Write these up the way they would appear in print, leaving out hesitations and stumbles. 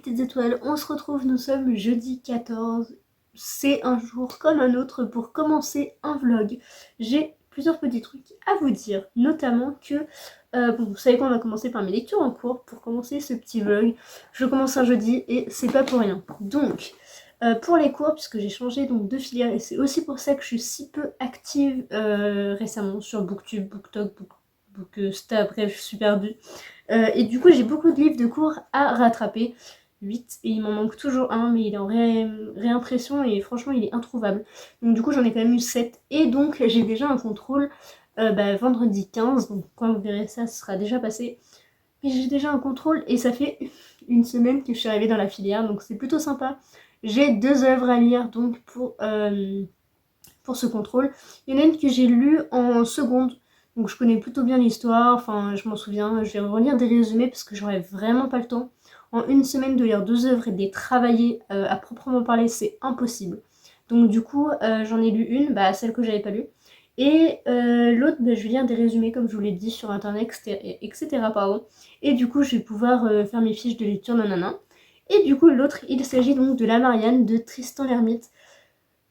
petites étoiles, on se retrouve, nous sommes jeudi 14. C'est un jour comme un autre pour commencer un vlog. J'ai plusieurs petits trucs à vous dire, notamment que, vous savez qu'on va commencer par mes lectures en cours pour commencer ce petit vlog. Je commence un jeudi et c'est pas pour rien. Donc, pour les cours, puisque j'ai changé donc de filière et c'est aussi pour ça que je suis si peu active récemment sur Booktube, BookTok, Booksta, bref, je suis perdue. Et du coup, j'ai beaucoup de livres de cours à rattraper. 8 et il m'en manque toujours un, mais il est en réimpression et franchement, il est introuvable. Donc, du coup, j'en ai quand même eu 7. Et donc, j'ai déjà un contrôle vendredi 15. Donc, quand vous verrez ça, ce sera déjà passé. Mais j'ai déjà un contrôle et ça fait une semaine que je suis arrivée dans la filière. Donc, c'est plutôt sympa. J'ai 2 œuvres à lire donc pour ce contrôle. Il y en a une que j'ai lue en seconde. Donc je connais plutôt bien l'histoire, enfin je m'en souviens, je vais relire des résumés parce que j'aurais vraiment pas le temps. En une semaine de lire 2 œuvres et de les travailler à proprement parler, c'est impossible. Donc du coup j'en ai lu une, celle que j'avais pas lue. Et l'autre, je vais lire des résumés comme je vous l'ai dit sur internet, etc. Pardon. Et du coup je vais pouvoir faire mes fiches de lecture, nanana. Et du coup l'autre, il s'agit donc de La Marianne de Tristan l'Hermite.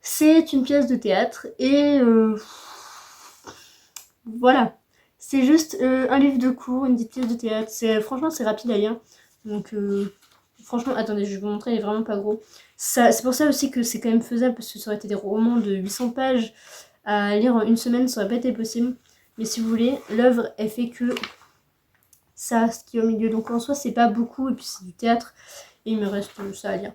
C'est une pièce de théâtre et voilà. C'est juste un livre de cours, une petite pièce de théâtre. Franchement, c'est rapide à lire. Donc, franchement, attendez, je vais vous montrer, il est vraiment pas gros. C'est pour ça aussi que c'est quand même faisable, parce que ça aurait été des romans de 800 pages à lire en une semaine, ça aurait pas été possible. Mais si vous voulez, l'œuvre, elle fait que ça, ce qui est au milieu. Donc en soi, c'est pas beaucoup, et puis c'est du théâtre, et il me reste ça à lire.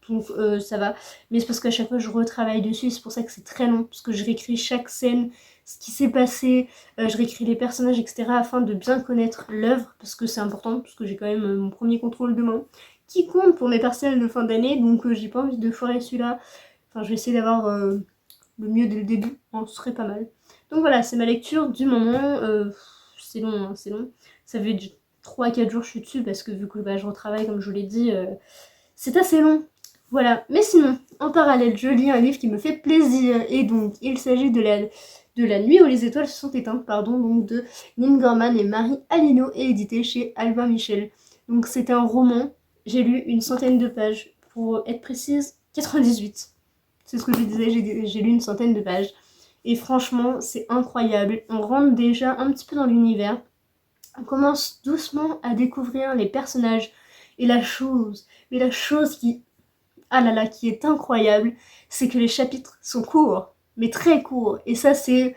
Donc ça va. Mais c'est parce qu'à chaque fois, je retravaille dessus, c'est pour ça que c'est très long, parce que je réécris chaque scène, ce qui s'est passé, je réécris les personnages, etc. afin de bien connaître l'œuvre, parce que c'est important, parce que j'ai quand même mon premier contrôle demain, qui compte pour mes partiels de fin d'année, donc j'ai pas envie de foirer celui-là. Enfin, je vais essayer d'avoir le mieux dès le début, ce serait pas mal. Donc voilà, c'est ma lecture du moment. C'est long, hein, c'est long. Ça fait 3-4 jours que je suis dessus, parce que vu que je retravaille, comme je vous l'ai dit, c'est assez long. Voilà, mais sinon, en parallèle, je lis un livre qui me fait plaisir, et donc il s'agit de la nuit où les étoiles se sont éteintes, pardon, donc de Nin Gorman et Marie Alino, et édité chez Albin Michel. Donc c'est un roman, j'ai lu une centaine de pages, pour être précise, 98. C'est ce que je disais, j'ai lu une centaine de pages. Et franchement, c'est incroyable. On rentre déjà un petit peu dans l'univers. On commence doucement à découvrir les personnages et la chose. Mais la chose qui, ah là là, qui est incroyable, c'est que les chapitres sont courts, mais très courts. Et ça, c'est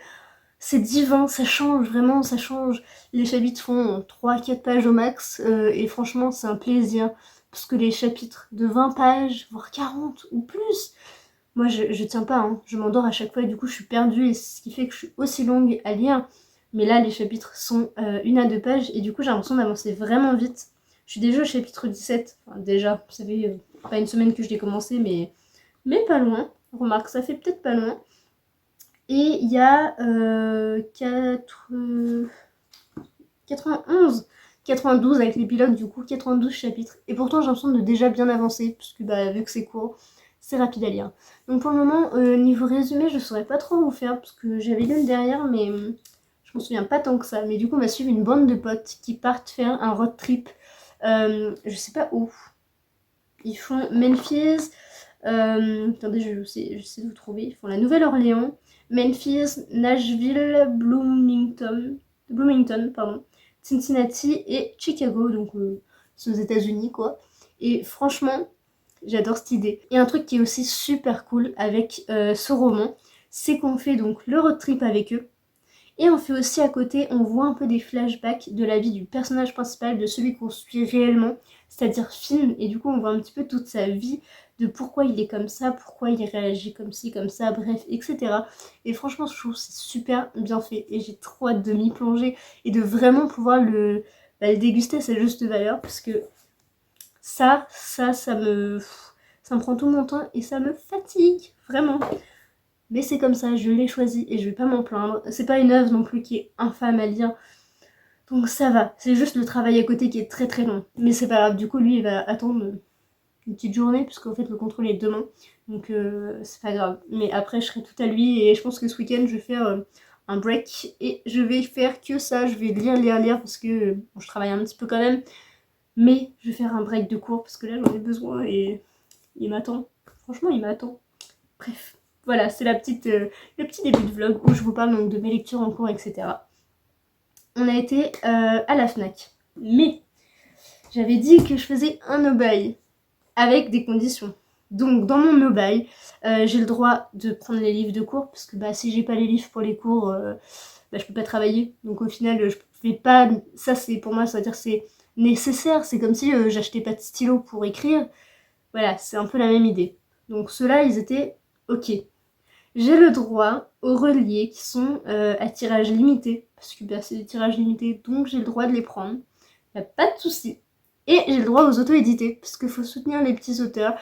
divin, ça change, vraiment, ça change. Les chapitres font 3-4 pages au max, et franchement, c'est un plaisir. Parce que les chapitres de 20 pages, voire 40 ou plus, moi, je tiens pas, hein. Je m'endors à chaque fois et du coup, je suis perdue et c'est ce qui fait que je suis aussi longue à lire. Mais là, les chapitres sont 1 à 2 pages et du coup, j'ai l'impression d'avancer vraiment vite. Je suis déjà au chapitre 17. Enfin, déjà, ça fait pas une semaine que je l'ai commencé, mais pas loin. Remarque, ça fait peut-être pas loin. Et il y a 91, 92 avec l'épilogue, du coup, 92 chapitres. Et pourtant, j'ai l'impression de déjà bien avancer, parce que vu que c'est court, c'est rapide à lire. Donc pour le moment, niveau résumé, je saurais pas trop vous faire, parce que j'avais lu le derrière, mais je m'en souviens pas tant que ça. Mais du coup, on va suivre une bande de potes qui partent faire un road trip, je sais pas où. Ils font Memphis, attendez, j'essaie de vous trouver. Ils font la Nouvelle-Orléans, Memphis, Nashville, Bloomington, pardon, Cincinnati et Chicago, donc c'est aux États-Unis quoi. Et franchement, j'adore cette idée. Et un truc qui est aussi super cool avec ce roman, c'est qu'on fait donc le road trip avec eux. Et on fait aussi à côté, on voit un peu des flashbacks de la vie du personnage principal, de celui qu'on suit réellement, c'est-à-dire Finn. Et du coup, on voit un petit peu toute sa vie, de pourquoi il est comme ça, pourquoi il réagit comme ci, comme ça, bref, etc. Et franchement, je trouve que c'est super bien fait. Et j'ai trop hâte de m'y plonger et de vraiment pouvoir le déguster à sa juste valeur. Parce que ça me prend tout mon temps et ça me fatigue, vraiment. Mais c'est comme ça, je l'ai choisi et je vais pas m'en plaindre. C'est pas une œuvre non plus qui est infâme à lire. Donc ça va, c'est juste le travail à côté qui est très très long. Mais c'est pas grave, du coup lui il va attendre une petite journée puisqu'en fait le contrôle est demain. Donc c'est pas grave. Mais après je serai tout à lui et je pense que ce week-end je vais faire un break et je vais faire que ça. Je vais lire parce que bon, je travaille un petit peu quand même. Mais je vais faire un break de cours parce que là j'en ai besoin et il m'attend. Franchement, il m'attend. Bref, voilà, c'est le petit début de vlog où je vous parle donc de mes lectures en cours, etc. On a été à la FNAC. Mais j'avais dit que je faisais un no-buy avec des conditions. Donc dans mon no-buy, j'ai le droit de prendre les livres de cours parce que si j'ai pas les livres pour les cours, je peux pas travailler. Donc au final, je fais pas. Ça, c'est pour moi, ça veut dire c'est nécessaire. C'est comme si j'achetais pas de stylo pour écrire. Voilà, c'est un peu la même idée. Donc ceux-là, ils étaient ok. J'ai le droit aux reliés qui sont à tirage limité, parce que c'est des tirages limités, donc j'ai le droit de les prendre. Il n'y a pas de souci. Et j'ai le droit aux auto-édités, parce qu'il faut soutenir les petits auteurs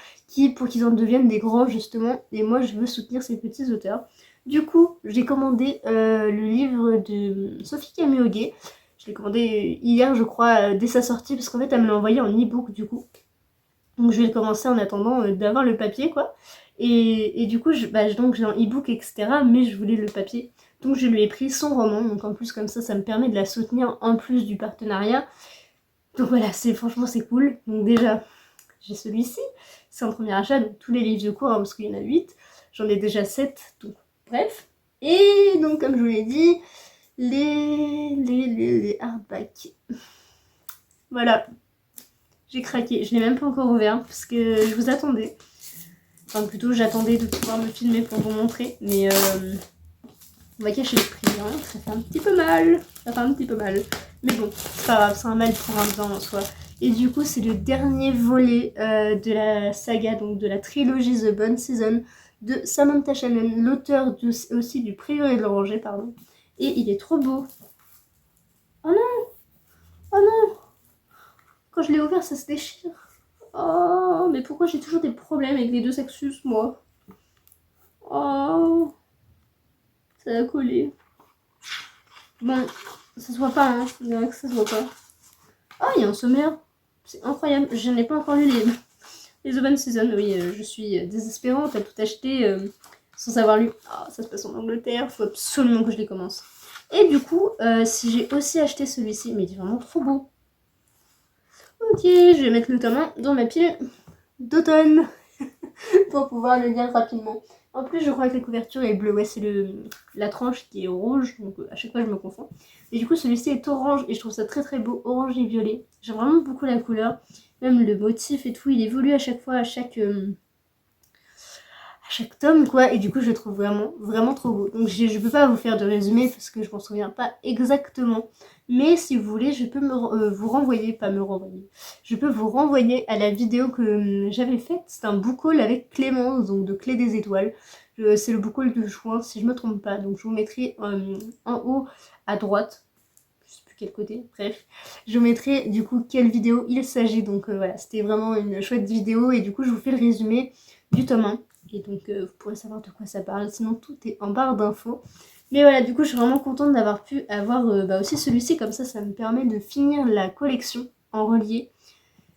pour qu'ils en deviennent des grands, justement. Et moi, je veux soutenir ces petits auteurs. Du coup, j'ai commandé le livre de Sophie Camille. Je l'ai commandé hier, je crois, dès sa sortie, parce qu'en fait, elle me l'a envoyé en e-book, du coup. Donc je vais le commencer en attendant d'avoir le papier, quoi. Et du coup, donc j'ai un e-book, etc. Mais je voulais le papier. Donc je lui ai pris son roman. Donc en plus, comme ça me permet de la soutenir en plus du partenariat. Donc voilà, franchement, c'est cool. Donc déjà, j'ai celui-ci. C'est un premier achat. Donc tous les livres de cours, hein, parce qu'il y en a 8. J'en ai déjà 7. Donc bref. Et donc, comme je vous l'ai dit, les hardbacks. Voilà. J'ai craqué. Je l'ai même pas encore ouvert parce que je vous attendais. Enfin, plutôt, j'attendais de pouvoir me filmer pour vous montrer. Mais on va cacher le prix. Hein. Ça fait un petit peu mal. Ça fait un petit peu mal. Mais bon, c'est pas grave. C'est un mal pour un bien en soi. Et du coup, c'est le dernier volet de la saga, donc de la trilogie The Bone Season de Samantha Shannon, l'auteur aussi du Prieuré de l'Oranger, pardon. Et il est trop beau. Oh non! Oh non! Quand je l'ai ouvert, ça se déchire. Oh, mais pourquoi j'ai toujours des problèmes avec les deux sexus, moi? Oh, ça a collé. Bon, ça se voit pas, hein. Il dirait que ça se voit pas. Ah, il y a un sommaire. C'est incroyable. Je n'ai pas encore lu les Open Season. Oui, je suis désespérante à tout acheter sans avoir lu. Ah, ça se passe en Angleterre. Faut absolument que je les commence. Et du coup, si j'ai aussi acheté celui-ci, mais il est vraiment trop beau. Ok, je vais mettre le tome 1 dans ma pile d'automne pour pouvoir le lire rapidement. En plus, je crois que la couverture est bleue. Ouais, c'est la tranche qui est rouge, donc à chaque fois je me confonds. Et du coup, celui-ci est orange et je trouve ça très très beau, orange et violet. J'aime vraiment beaucoup la couleur, même le motif et tout, il évolue à chaque fois, à chaque tome, quoi. Et du coup, je le trouve vraiment, vraiment trop beau. Donc, je peux pas vous faire de résumé parce que je m'en souviens pas exactement. Mais si vous voulez, je peux vous renvoyer, pas me renvoyer. Je peux vous renvoyer à la vidéo que j'avais faite. C'est un book haul avec Clémence, donc de Clé des Étoiles. C'est le book haul de juin, si je me trompe pas. Donc, je vous mettrai en haut à droite. Je sais plus quel côté, bref. Je vous mettrai du coup quelle vidéo il s'agit. Donc, voilà, c'était vraiment une chouette vidéo. Et du coup, je vous fais le résumé du tome 1. Et donc, vous pourrez savoir de quoi ça parle. Sinon, tout est en barre d'infos. Mais voilà, du coup, je suis vraiment contente d'avoir pu avoir aussi celui-ci. Comme ça me permet de finir la collection en relié.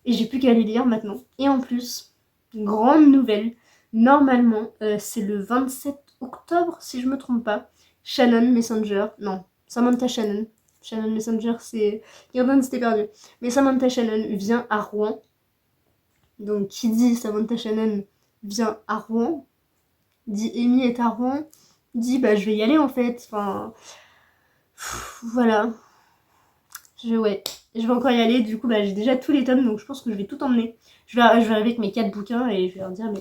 Et j'ai plus qu'à les lire maintenant. Et en plus, grande nouvelle. Normalement, c'est le 27 octobre, si je me trompe pas. Shannon Messenger. Non, Samantha Shannon. Shannon Messenger, c'est... Gordon s'était perdu. Mais Samantha Shannon vient à Rouen. Donc, qui dit Samantha Shannon vient à Rouen, dit Amy est à Rouen, dit je vais y aller en fait. Enfin, voilà. Je vais encore y aller. Du coup, j'ai déjà tous les tomes, donc je pense que je vais tout emmener. Je vais arriver avec mes 4 bouquins et je vais leur dire,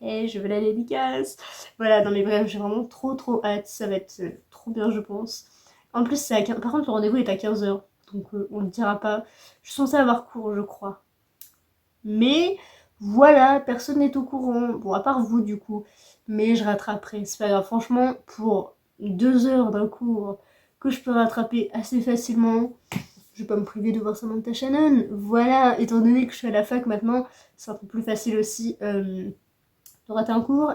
mais je veux la dédicace. Voilà, non mais bref, j'ai vraiment trop trop hâte. Ça va être trop bien, je pense. En plus, c'est à 15... Par contre, le rendez-vous est à 15h, donc on ne le dira pas. Je suis censée avoir cours, je crois. Mais voilà, personne n'est au courant. Bon, à part vous, du coup. Mais je rattraperai. C'est pas grave. Franchement, pour 2 heures d'un cours que je peux rattraper assez facilement, je vais pas me priver de voir Samantha Shannon. Voilà, étant donné que je suis à la fac maintenant, c'est un peu plus facile aussi de rater un cours.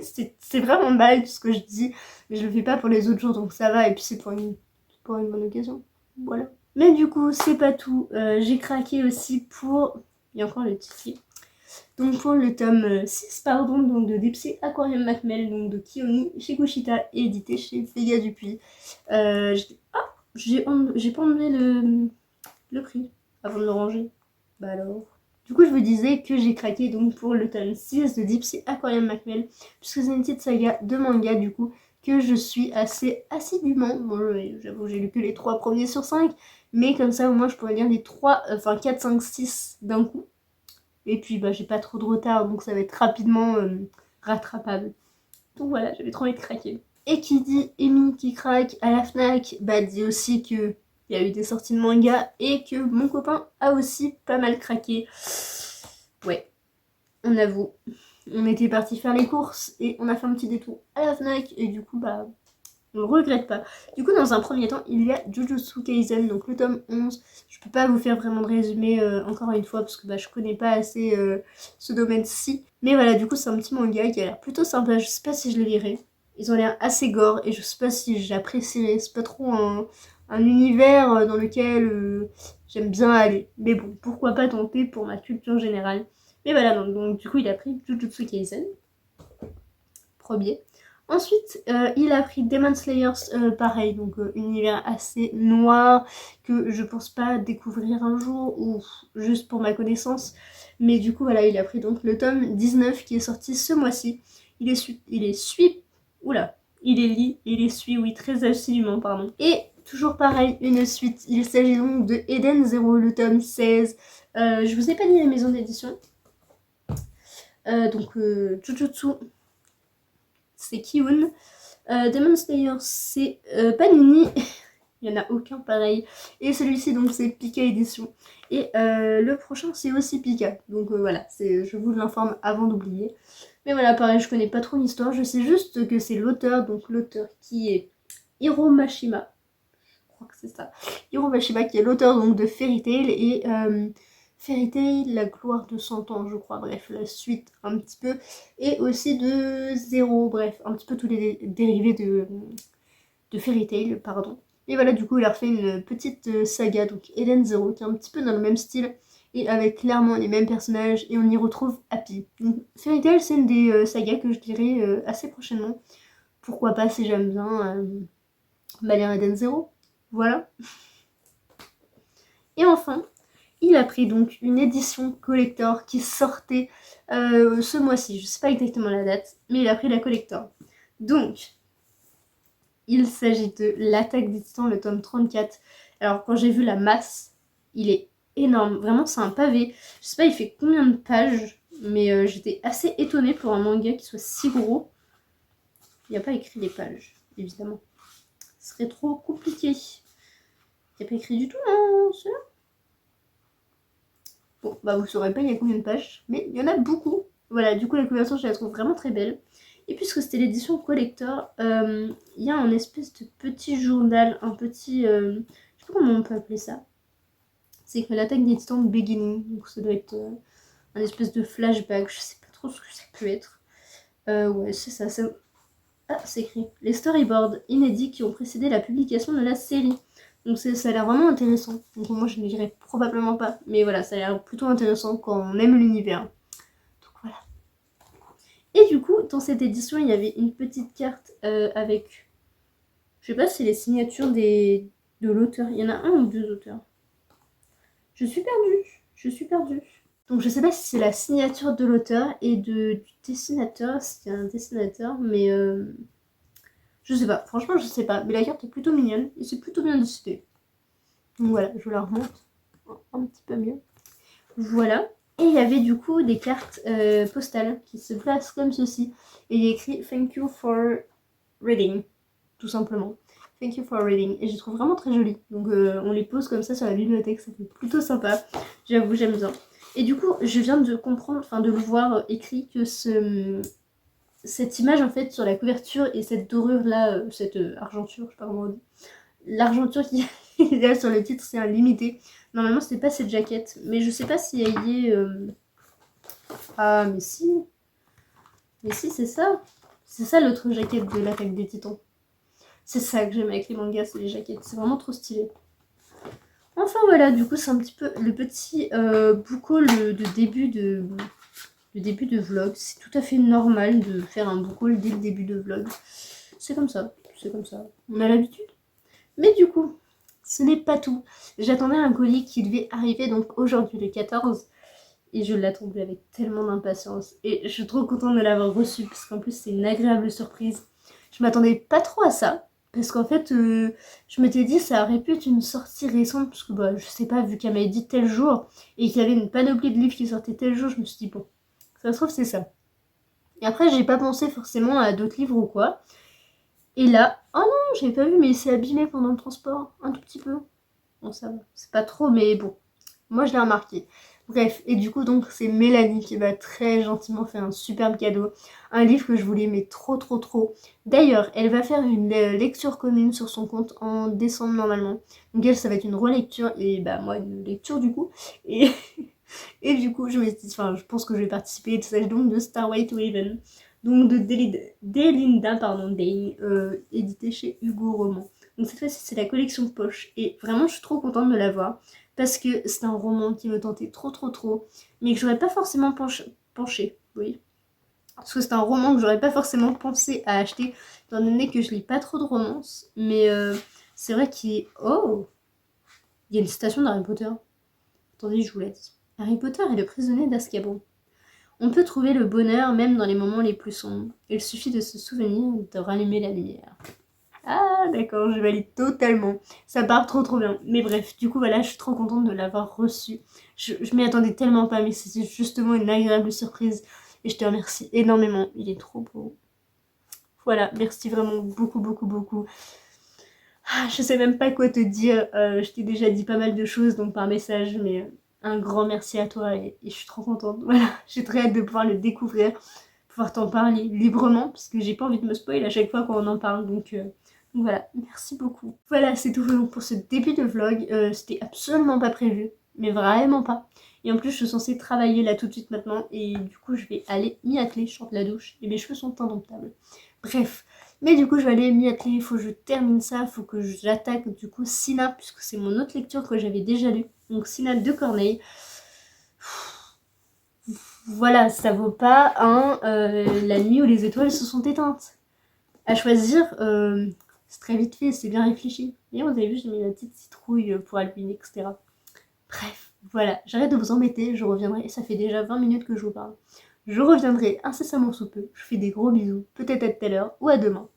C'est vraiment mal tout ce que je dis. Mais je le fais pas pour les autres jours, donc ça va. Et puis c'est pour une bonne occasion. Voilà. Mais du coup, c'est pas tout. J'ai craqué aussi pour... Il y a encore le titre. Donc pour le tome 6, pardon, donc de Deep Aquarium Macmel, donc de Kiyomi chez Kushita, et édité chez Vega Dupuis. J'ai pas enlevé le prix avant de le ranger. Bah alors. Du coup, je vous disais que j'ai craqué donc pour le tome 6 de Deep Sea Aquarium Macmel, puisque c'est une petite saga de manga du coup que je suis assez assidûment. Bon, j'avoue, j'ai lu que les 3 premiers sur 5, mais comme ça au moins je pourrais lire les 3, enfin 4, 5, 6 d'un coup. Et puis bah j'ai pas trop de retard, donc ça va être rapidement rattrapable. Donc voilà, j'avais trop envie de craquer. Et qui dit Amy qui craque à la FNAC, bah dit aussi que il y a eu des sorties de manga et que mon copain a aussi pas mal craqué. Ouais, on avoue. On était parti faire les courses et on a fait un petit détour à la FNAC et du coup bah on le regrette pas. Du coup dans un premier temps il y a Jujutsu Kaisen, donc le tome 11. Je peux pas vous faire vraiment de résumé encore une fois parce que bah je connais pas assez ce domaine-ci. Mais voilà, du coup c'est un petit manga qui a l'air plutôt sympa, je sais pas si je le lirai. Ils ont l'air assez gore et je sais pas si j'apprécierai, c'est pas trop un univers dans lequel j'aime bien aller. Mais bon, pourquoi pas tenter pour ma culture générale. Mais voilà, donc du coup il a pris Jujutsu Kaisen, premier. Ensuite, il a pris Demon Slayer, pareil, donc univers assez noir que je pense pas découvrir un jour ou juste pour ma connaissance. Mais du coup, voilà, il a pris donc le tome 19 qui est sorti ce mois-ci. Il est suit, oui, très assidûment, pardon. Et toujours pareil, une suite. Il s'agit donc de Eden Zero, le tome 16. Je vous ai pas dit la maison d'édition. Donc, Jujutsu, c'est Kiun. Demon Slayer, c'est Panini. Il n'y en a aucun pareil. Et celui-ci, donc, c'est Pika Édition. Et le prochain, c'est aussi Pika. Donc voilà, je vous l'informe avant d'oublier. Mais voilà, pareil, je connais pas trop l'histoire. Je sais juste que c'est l'auteur, donc l'auteur qui est Hiro Mashima. Je crois que c'est ça. Hiro Mashima, qui est l'auteur donc de Fairy Tail et Fairy Tail, la gloire de 100 ans, je crois. Bref, la suite un petit peu. Et aussi de Zéro, bref, un petit peu tous les dérivés de Fairy Tail, pardon. Et voilà, du coup, il a refait une petite saga, donc Eden Zero, qui est un petit peu dans le même style et avec clairement les mêmes personnages, et on y retrouve Happy. Donc, Fairy Tail, c'est une des sagas que je lirai assez prochainement. Pourquoi pas si j'aime bien lire Eden Zero. Voilà. Et enfin, il a pris donc une édition collector qui sortait ce mois-ci. Je sais pas exactement la date, mais il a pris la collector. Donc, il s'agit de L'Attaque des Titans, le tome 34. Alors, quand j'ai vu la masse, il est énorme. Vraiment, c'est un pavé. Je sais pas, il fait combien de pages, mais j'étais assez étonnée pour un manga qui soit si gros. Il n'y a pas écrit les pages, évidemment. Ce serait trop compliqué. Il n'y a pas écrit du tout, non, celui-là. Bon, bah vous saurez pas il y a combien de pages, mais il y en a beaucoup. Voilà, du coup la couverture je la trouve vraiment très belle. Et puisque c'était l'édition collector, il y a un espèce de petit journal, un petit... je sais pas comment on peut appeler ça. C'est que l'attaque des titans beginning, donc ça doit être un espèce de flashback, je sais pas trop ce que ça peut être. Ouais, c'est ça. Ah, c'est écrit. Les storyboards inédits qui ont précédé la publication de la série. Donc ça a l'air vraiment intéressant. Donc moi je ne dirais probablement pas. Mais voilà, ça a l'air plutôt intéressant quand on aime l'univers. Donc voilà. Et du coup, dans cette édition, il y avait une petite carte avec... Je sais pas si c'est les signatures de l'auteur. Il y en a un ou deux auteurs. Je suis perdue. Donc je sais pas si c'est la signature de l'auteur et du dessinateur. C'est un dessinateur, mais... je sais pas, franchement je sais pas, mais la carte est plutôt mignonne et c'est plutôt bien dessiné. Donc voilà, je vous la remonte un petit peu mieux. Voilà. Et il y avait du coup des cartes postales qui se placent comme ceci. Et il y a écrit Thank you for reading, tout simplement. Thank you for reading. Et je les trouve vraiment très jolies. Donc on les pose comme ça sur la bibliothèque, ça fait plutôt sympa. J'avoue, j'aime bien. Et du coup, je viens de comprendre, enfin de le voir écrit que cette image en fait sur la couverture et cette dorure là, cette argenture, je sais pas comment on dit, l'argenture qu'il y a sur le titre c'est un limité. Normalement c'est pas cette jaquette, mais je sais pas si elle y est... Ah mais si c'est ça. C'est ça l'autre jaquette de l'attaque des titans. C'est ça que j'aime avec les mangas, c'est les jaquettes, c'est vraiment trop stylé. Enfin voilà, du coup c'est un petit peu le petit book haul de début de... Le début de vlog, c'est tout à fait normal de faire un book haul dès le début de vlog. C'est comme ça, on a l'habitude. Mais du coup, ce n'est pas tout. J'attendais un colis qui devait arriver donc aujourd'hui le 14 et je l'attendais avec tellement d'impatience et je suis trop contente de l'avoir reçu parce qu'en plus c'est une agréable surprise. Je m'attendais pas trop à ça parce qu'en fait je m'étais dit ça aurait pu être une sortie récente parce que bah je sais pas vu qu'elle m'avait dit tel jour et qu'il y avait une panoplie de livres qui sortaient tel jour, je me suis dit bon ça se trouve c'est ça. Et après j'ai pas pensé forcément à d'autres livres ou quoi. Et là, oh non, j'avais pas vu, mais c'est abîmé pendant le transport, un tout petit peu. Bon, ça va, c'est pas trop, mais bon, moi je l'ai remarqué. Bref, et du coup, donc, c'est Mélanie qui m'a très gentiment fait un superbe cadeau. Un livre que je voulais, mais trop, trop, trop. D'ailleurs, elle va faire une lecture commune sur son compte en décembre normalement. Donc, elle, ça va être une relecture, et bah, moi, une lecture du coup. Et, et du coup, je me dis, enfin, je pense que je vais participer. Il s'agit donc de Starway to Heaven, donc de Delinda, pardon, Dane, édité chez Hugo Roman. Donc cette fois-ci, c'est la collection poche. Et vraiment, je suis trop contente de l'avoir. Parce que c'est un roman qui me tentait trop, trop, trop. Mais que j'aurais pas forcément penché. Oui. Parce que c'est un roman que j'aurais pas forcément pensé à acheter. Étant donné que je lis pas trop de romances. Mais c'est vrai qu'il est... Oh, il y a une citation d'Harry Potter. Attendez, je vous la dis. Harry Potter est le prisonnier d'Azkaban. On peut trouver le bonheur même dans les moments les plus sombres. Il suffit de se souvenir de rallumer la lumière. Ah d'accord, je valide totalement. Ça part trop trop bien. Mais bref, du coup voilà, je suis trop contente de l'avoir reçu. Je m'y attendais tellement pas, mais c'était justement une agréable surprise. Et je te remercie énormément. Il est trop beau. Voilà, merci vraiment beaucoup beaucoup beaucoup. Ah, je sais même pas quoi te dire. Je t'ai déjà dit pas mal de choses donc par message, mais un grand merci à toi et je suis trop contente. Voilà, j'ai très hâte de pouvoir le découvrir, pouvoir t'en parler librement parce que j'ai pas envie de me spoiler à chaque fois qu'on en parle donc voilà, merci beaucoup. Voilà, c'est tout pour ce début de vlog. C'était absolument pas prévu, mais vraiment pas. Et en plus, je suis censée travailler là tout de suite maintenant et du coup, je vais aller m'y atteler. Je sors de la douche et mes cheveux sont indomptables. Bref. Mais du coup, je vais aller m'y atteler, il faut que je termine ça, il faut que j'attaque du coup Sina, puisque c'est mon autre lecture que j'avais déjà lue. Donc Sina de Corneille. Voilà, ça vaut pas la nuit où les étoiles se sont éteintes. À choisir, c'est très vite fait, c'est bien réfléchi. Et vous avez vu, j'ai mis la petite citrouille pour Alpine, etc. Bref, voilà, j'arrête de vous embêter, je reviendrai, ça fait déjà 20 minutes que je vous parle. Je reviendrai incessamment sous peu, je vous fais des gros bisous, peut-être à tout à l'heure ou à demain.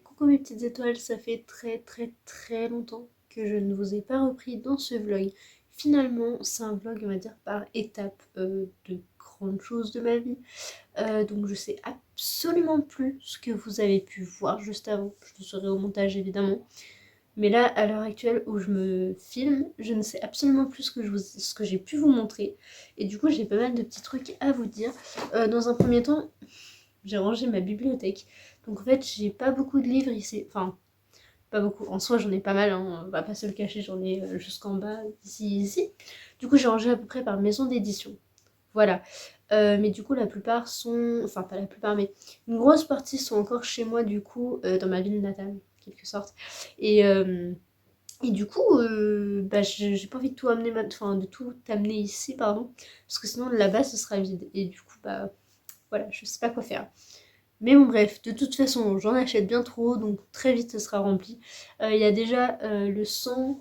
Coucou mes petites étoiles, ça fait très très très longtemps que je ne vous ai pas repris dans ce vlog. Finalement, c'est un vlog, on va dire, par étapes de grandes choses de ma vie. Donc je sais absolument plus ce que vous avez pu voir juste avant. Je le saurai au montage évidemment. Mais là, à l'heure actuelle où je me filme, je ne sais absolument plus ce que j'ai pu vous montrer. Et du coup, j'ai pas mal de petits trucs à vous dire. Dans un premier temps, j'ai rangé ma bibliothèque. Donc en fait, j'ai pas beaucoup de livres ici. Enfin, pas beaucoup. En soi, j'en ai pas mal, hein. On va pas se le cacher, j'en ai jusqu'en bas, ici. Du coup, j'ai rangé à peu près par maison d'édition. Voilà. Mais du coup, la plupart sont... Enfin, pas la plupart, mais une grosse partie sont encore chez moi, du coup, dans ma ville natale, en quelque sorte. Et, euh, et du coup, bah, j'ai pas envie de tout amener, enfin, de tout amener ici, pardon. Parce que sinon, là-bas, ce sera vide. Et du coup, bah, voilà, je sais pas quoi faire. Mais bon bref, de toute façon, j'en achète bien trop, donc très vite ce sera rempli. Il y a déjà le sang.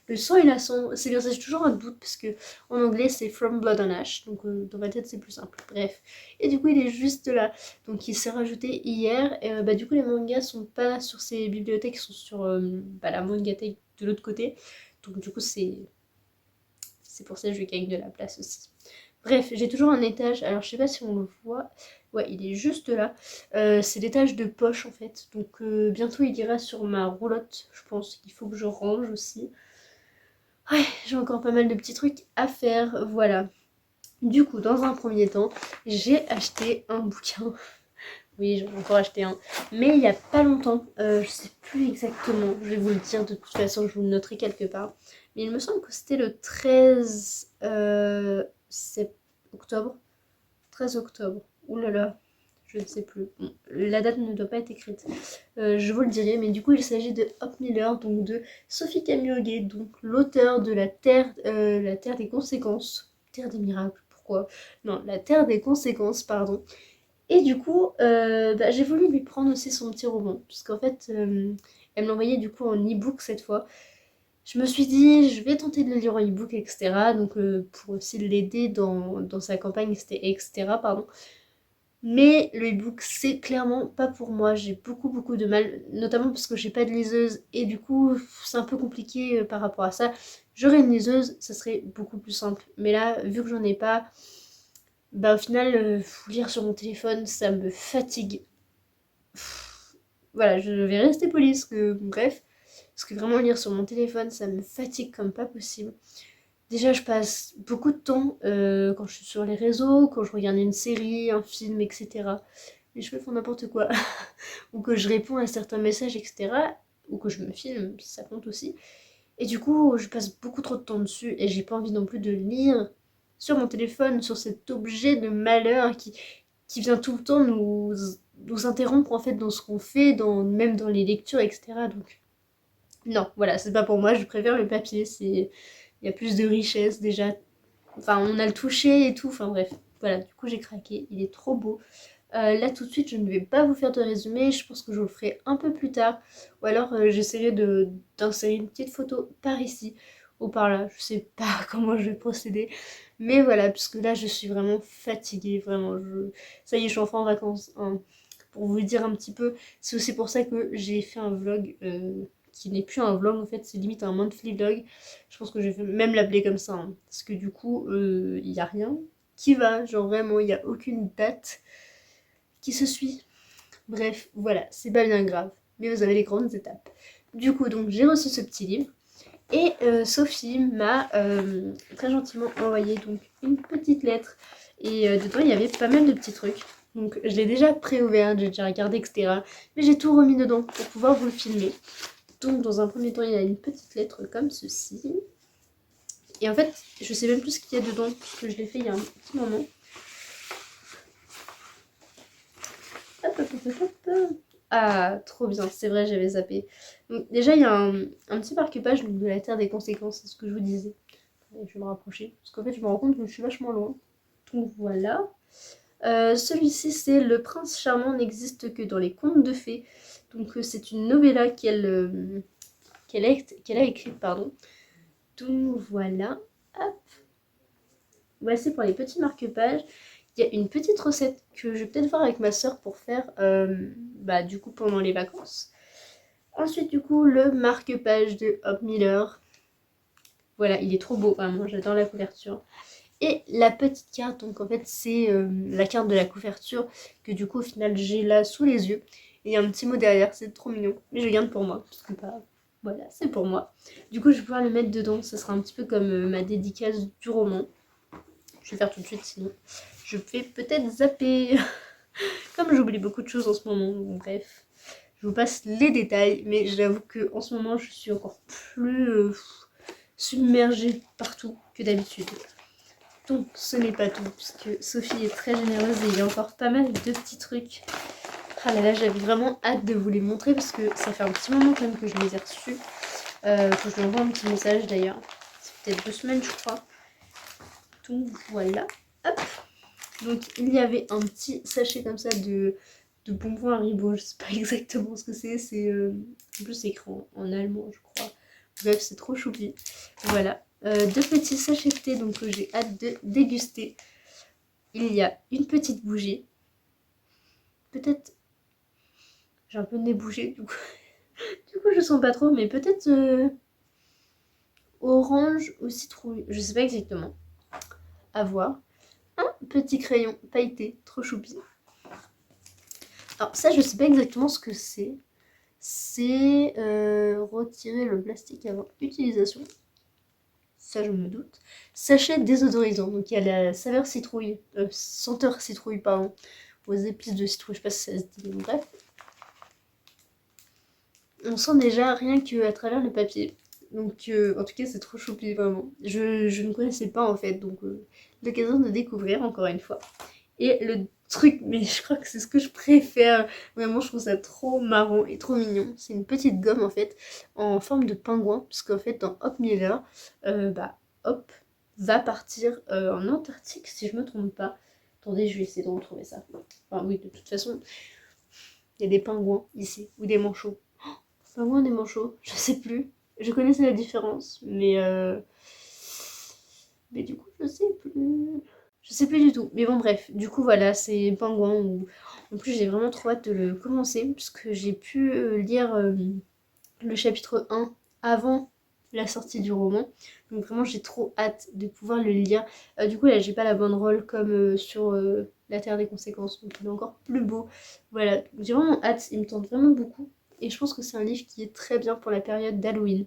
Le sang et la sang, c'est bien ça, j'ai toujours un doute parce que en anglais c'est From Blood and Ash, donc dans ma tête c'est plus simple. Bref. Et du coup il est juste là. Donc il s'est rajouté hier. Et bah du coup les mangas sont pas sur ces bibliothèques, ils sont sur la mangathèque de l'autre côté. Donc du coup c'est c'est pour ça que je gagne de la place aussi. Bref, j'ai toujours un étage, alors je sais pas si on le voit, ouais il est juste là, c'est l'étage de poche en fait, donc bientôt il ira sur ma roulotte, je pense qu'il faut que je range aussi. Ouais, j'ai encore pas mal de petits trucs à faire, voilà. Du coup, dans un premier temps, j'ai acheté un bouquin. Oui, j'en ai encore acheté un. Mais il y a pas longtemps, je sais plus exactement, je vais vous le dire de toute façon, je vous le noterai quelque part. Mais il me semble que c'était le 13 octobre. 13 octobre. Ouh là là, je ne sais plus. Bon, la date ne doit pas être écrite. Je vous le dirai, mais du coup, il s'agit de Hop Miller, donc de Sophie Camille, donc l'auteur de la Terre des conséquences. Terre des miracles, pourquoi? Non, la Terre des conséquences, pardon. Et du coup, j'ai voulu lui prendre aussi son petit roman, parce qu'en fait, elle me l'envoyait du coup en e-book cette fois. Je me suis dit, je vais tenter de le lire en e-book, etc. Donc, pour aussi l'aider dans sa campagne, c'était etc. Pardon. Mais le e-book, c'est clairement pas pour moi. J'ai beaucoup de mal, notamment parce que j'ai pas de liseuse et du coup, c'est un peu compliqué par rapport à ça. J'aurais une liseuse, ça serait beaucoup plus simple. Mais là, vu que j'en ai pas, bah au final, lire sur mon téléphone, ça me fatigue. Voilà, je vais rester polie, bref, parce que vraiment lire sur mon téléphone, ça me fatigue comme pas possible. Déjà, je passe beaucoup de temps quand je suis sur les réseaux, quand je regarde une série, un film, etc. Les cheveux font n'importe quoi. Ou que je réponds à certains messages, etc. Ou que je me filme, ça compte aussi. Et du coup, je passe beaucoup trop de temps dessus et j'ai pas envie non plus de lire sur mon téléphone, sur cet objet de malheur qui vient tout le temps nous interrompre en fait dans ce qu'on fait, même dans les lectures, etc. Donc, non, voilà, c'est pas pour moi, je préfère le papier, il y a plus de richesse déjà. Enfin, on a le toucher et tout, enfin bref. Voilà, du coup j'ai craqué, il est trop beau. Là tout de suite je ne vais pas vous faire de résumé, je pense que je vous le ferai un peu plus tard. Ou alors j'essaierai d'insérer une petite photo par ici ou par là, je sais pas comment je vais procéder. Mais voilà, puisque là je suis vraiment fatiguée, vraiment. Ça y est, je suis enfin en vacances, hein. Pour vous dire un petit peu, c'est aussi pour ça que j'ai fait un vlog qui n'est plus un vlog en fait, c'est limite un monthly vlog. Je pense que je vais même l'appeler comme ça, hein, parce que du coup, il n'y a rien qui va, genre vraiment, il n'y a aucune date qui se suit. Bref, voilà, c'est pas bien grave, mais vous avez les grandes étapes. Du coup, donc j'ai reçu ce petit livre, et Sophie m'a très gentiment envoyé donc une petite lettre, et dedans il y avait pas mal de petits trucs. Donc je l'ai déjà pré-ouvert, j'ai déjà regardé, etc. Mais j'ai tout remis dedans pour pouvoir vous le filmer. Donc dans un premier temps, il y a une petite lettre comme ceci. Et en fait, je sais même plus ce qu'il y a dedans, parce que je l'ai fait il y a un petit moment. Hop, hop, hop, hop, hop. Ah, trop bien, c'est vrai, j'avais zappé. Donc déjà, il y a un petit marque-page de la Terre des conséquences, c'est ce que je vous disais. Je vais me rapprocher, parce qu'en fait, je me rends compte que je suis vachement loin. Donc voilà. Celui-ci, c'est Le prince charmant n'existe que dans les contes de fées. Donc c'est une novella qu'elle a écrite, pardon. Donc voilà. Hop. Voici pour les petits marque-pages. Il y a une petite recette que je vais peut-être voir avec ma soeur pour faire du coup pendant les vacances. Ensuite du coup le marque-page de Hop Miller. Voilà, il est trop beau, vraiment, j'adore la couverture. Et la petite carte, donc en fait c'est la carte de la couverture que du coup au final j'ai là sous les yeux. Et il y a un petit mot derrière, c'est trop mignon. Mais je garde pour moi, parce que voilà, c'est pour moi. Du coup je vais pouvoir le mettre dedans, ça sera un petit peu comme ma dédicace du roman. Je vais faire tout de suite, sinon je vais peut-être zapper. Comme j'oublie beaucoup de choses en ce moment, donc bref. Je vous passe les détails, mais j'avoue qu'en ce moment, je suis encore plus submergée partout que d'habitude. Donc ce n'est pas tout, puisque Sophie est très généreuse et il y a encore pas mal de petits trucs. Ah là là, j'avais vraiment hâte de vous les montrer, parce que ça fait un petit moment quand même que je les ai reçus. Que je lui envoie un petit message d'ailleurs. C'est peut-être 2 semaines, je crois. Donc voilà. Hop. Donc il y avait un petit sachet comme ça de bonbons Haribo, je sais pas exactement ce que c'est en plus c'est écrit en allemand je crois. Bref, c'est trop choupi. Voilà, 2 petits sachets de thé donc que j'ai hâte de déguster. Il y a une petite bougie. Peut-être j'ai un peu le nez bouché du coup. Du coup je sens pas trop, mais peut-être orange ou citrouille, je sais pas exactement. À voir. Un petit crayon pailleté, trop choupi. Alors ça, je sais pas exactement ce que c'est. C'est retirer le plastique avant utilisation. Ça, je me doute. Sachet désodorisant. Donc il y a la saveur citrouille, senteur citrouille, pardon, aux épices de citrouille. Je sais pas si ça se dit, mais bref. On sent déjà rien qu'à travers le papier. Donc en tout cas, c'est trop choupi, vraiment. Je ne connaissais pas en fait, donc l'occasion de découvrir encore une fois. Et le truc, mais je crois que c'est ce que je préfère. Vraiment, je trouve ça trop marrant et trop mignon. C'est une petite gomme en fait, en forme de pingouin. Parce qu'en fait, dans Hop Miller, Hop va partir en Antarctique, si je me trompe pas. Attendez, je vais essayer de retrouver ça. Enfin, oui, de toute façon, il y a des pingouins ici, ou des manchots. Pingouins, des manchots, je sais plus. Je connaissais la différence, mais du coup, je sais plus. Je sais plus du tout. Mais bon, bref. Du coup, voilà, c'est Pingouin. En plus, j'ai vraiment trop hâte de le commencer. Parce que j'ai pu lire le chapitre 1 avant la sortie du roman. Donc vraiment, j'ai trop hâte de pouvoir le lire. Du coup, là, j'ai pas la banderole comme sur La Terre des Conséquences. Donc il est encore plus beau. Voilà. J'ai vraiment hâte. Il me tente vraiment beaucoup. Et je pense que c'est un livre qui est très bien pour la période d'Halloween.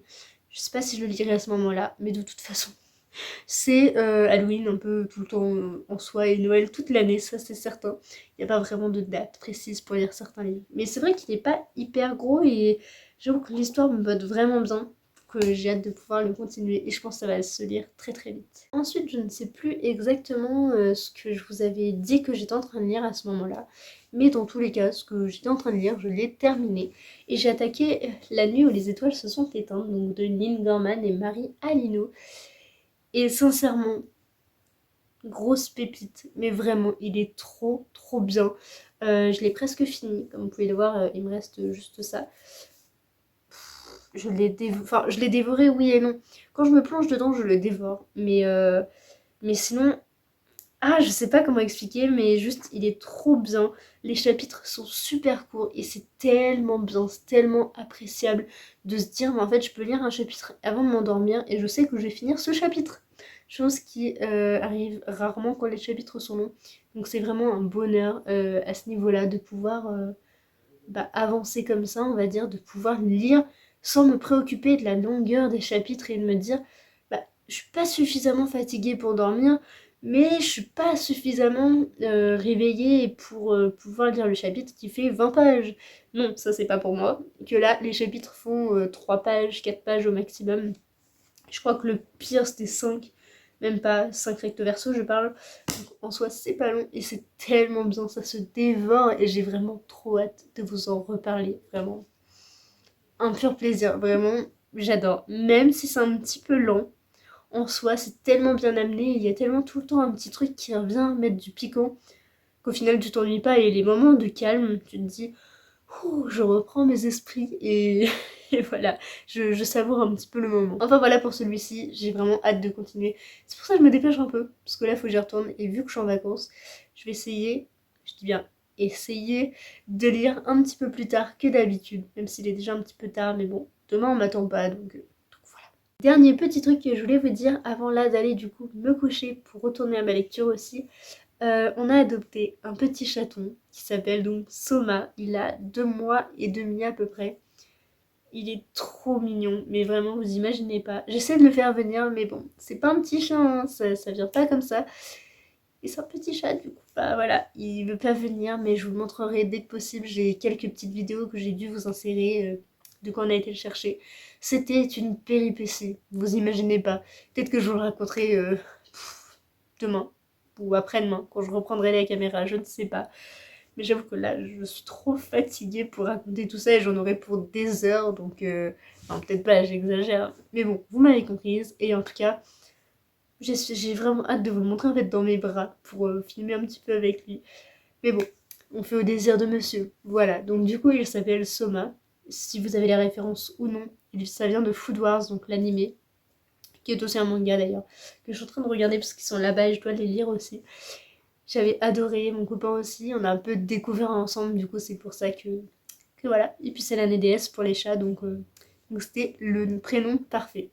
Je sais pas si je le lirai à ce moment-là. Mais de toute façon, c'est Halloween un peu tout le temps en soi et Noël toute l'année, ça c'est certain. Il n'y a pas vraiment de date précise pour lire certains livres. Mais c'est vrai qu'il n'est pas hyper gros et j'avoue que l'histoire me botte vraiment bien. Que j'ai hâte de pouvoir le continuer et je pense que ça va se lire très très vite. Ensuite, je ne sais plus exactement ce que je vous avais dit que j'étais en train de lire à ce moment-là. Mais dans tous les cas, ce que j'étais en train de lire, je l'ai terminé. Et j'ai attaqué La nuit où les étoiles se sont éteintes, donc de Neil Gaiman et Marie Alino. Et sincèrement, grosse pépite, mais vraiment, il est trop trop bien. Je l'ai presque fini, comme vous pouvez le voir, il me reste juste ça. Je l'ai dévoré, oui et non. Quand je me plonge dedans, je le dévore. Mais sinon, je sais pas comment expliquer, mais juste, il est trop bien. Les chapitres sont super courts et c'est tellement bien, c'est tellement appréciable de se dire, mais en fait, je peux lire un chapitre avant de m'endormir et je sais que je vais finir ce chapitre. Chose qui arrive rarement quand les chapitres sont longs. Donc c'est vraiment un bonheur à ce niveau-là de pouvoir avancer comme ça, on va dire, de pouvoir lire sans me préoccuper de la longueur des chapitres et de me dire, je suis pas suffisamment fatiguée pour dormir, mais je suis pas suffisamment réveillée pour pouvoir lire le chapitre qui fait 20 pages. Non, ça c'est pas pour moi. Que là, les chapitres font 3 pages, 4 pages au maximum. Je crois que le pire c'était 5, même pas 5 recto verso, je parle. Donc, en soi, c'est pas long et c'est tellement bien, ça se dévore et j'ai vraiment trop hâte de vous en reparler. Vraiment, un pur plaisir, vraiment, j'adore. Même si c'est un petit peu lent, en soi, c'est tellement bien amené, il y a tellement tout le temps un petit truc qui revient mettre du piquant qu'au final tu t'ennuies pas et les moments de calme, tu te dis ouh, je reprends mes esprits et voilà, je savoure un petit peu le moment. Enfin voilà pour celui-ci, j'ai vraiment hâte de continuer. C'est pour ça que je me dépêche un peu, parce que là il faut que j'y retourne et vu que je suis en vacances, je vais essayer, je dis bien essayer de lire un petit peu plus tard que d'habitude, même s'il est déjà un petit peu tard, mais bon, demain on m'attend pas donc voilà. Dernier petit truc que je voulais vous dire avant là d'aller du coup me coucher pour retourner à ma lecture aussi. On a adopté un petit chaton qui s'appelle donc Soma. Il a 2 mois et demi à peu près. Il est trop mignon, mais vraiment vous imaginez pas. J'essaie de le faire venir, mais bon, c'est pas un petit chat, hein, ça vient pas comme ça. Et c'est un petit chat du coup, voilà, il veut pas venir, mais je vous le montrerai dès que possible. J'ai quelques petites vidéos que j'ai dû vous insérer de quand on a été le chercher. C'était une péripétie, vous imaginez pas. Peut-être que je vous le raconterai demain ou après-demain, quand je reprendrai la caméra, je ne sais pas. Mais j'avoue que là, je suis trop fatiguée pour raconter tout ça et j'en aurai pour des heures, donc... Enfin, peut-être pas, j'exagère. Mais bon, vous m'avez comprise. Et en tout cas, j'ai vraiment hâte de vous le montrer en fait dans mes bras pour filmer un petit peu avec lui. Mais bon, on fait au désir de monsieur. Voilà, donc du coup, il s'appelle Soma. Si vous avez les références ou non, ça vient de Food Wars, donc l'animé, qui est aussi un manga d'ailleurs, que je suis en train de regarder parce qu'ils sont là-bas et je dois les lire aussi. J'avais adoré, mon copain aussi, on a un peu découvert ensemble, du coup c'est pour ça que voilà. Et puis c'est l'année DS pour les chats, donc c'était le prénom parfait.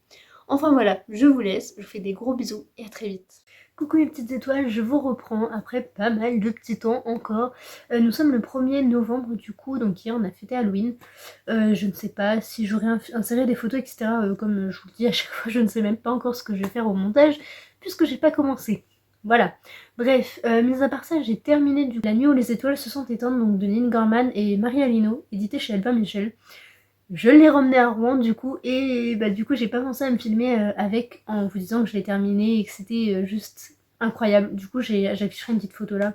Enfin voilà, je vous laisse, je vous fais des gros bisous et à très vite. Coucou les petites étoiles, je vous reprends après pas mal de petits temps encore. Nous sommes le 1er novembre du coup, donc hier on a fêté Halloween. Je ne sais pas si j'aurai inséré des photos, etc. Comme je vous le dis à chaque fois, je ne sais même pas encore ce que je vais faire au montage, puisque j'ai pas commencé. Voilà. Bref, mis à part ça, j'ai terminé La nuit où les étoiles se sont éteintes, donc de Lynn Gorman et Marie Alino, édité chez Albin Michel. Je l'ai ramené à Rouen du coup, et bah du coup j'ai pas pensé à me filmer avec en vous disant que je l'ai terminé et que c'était juste incroyable. Du coup j'afficherai une petite photo là,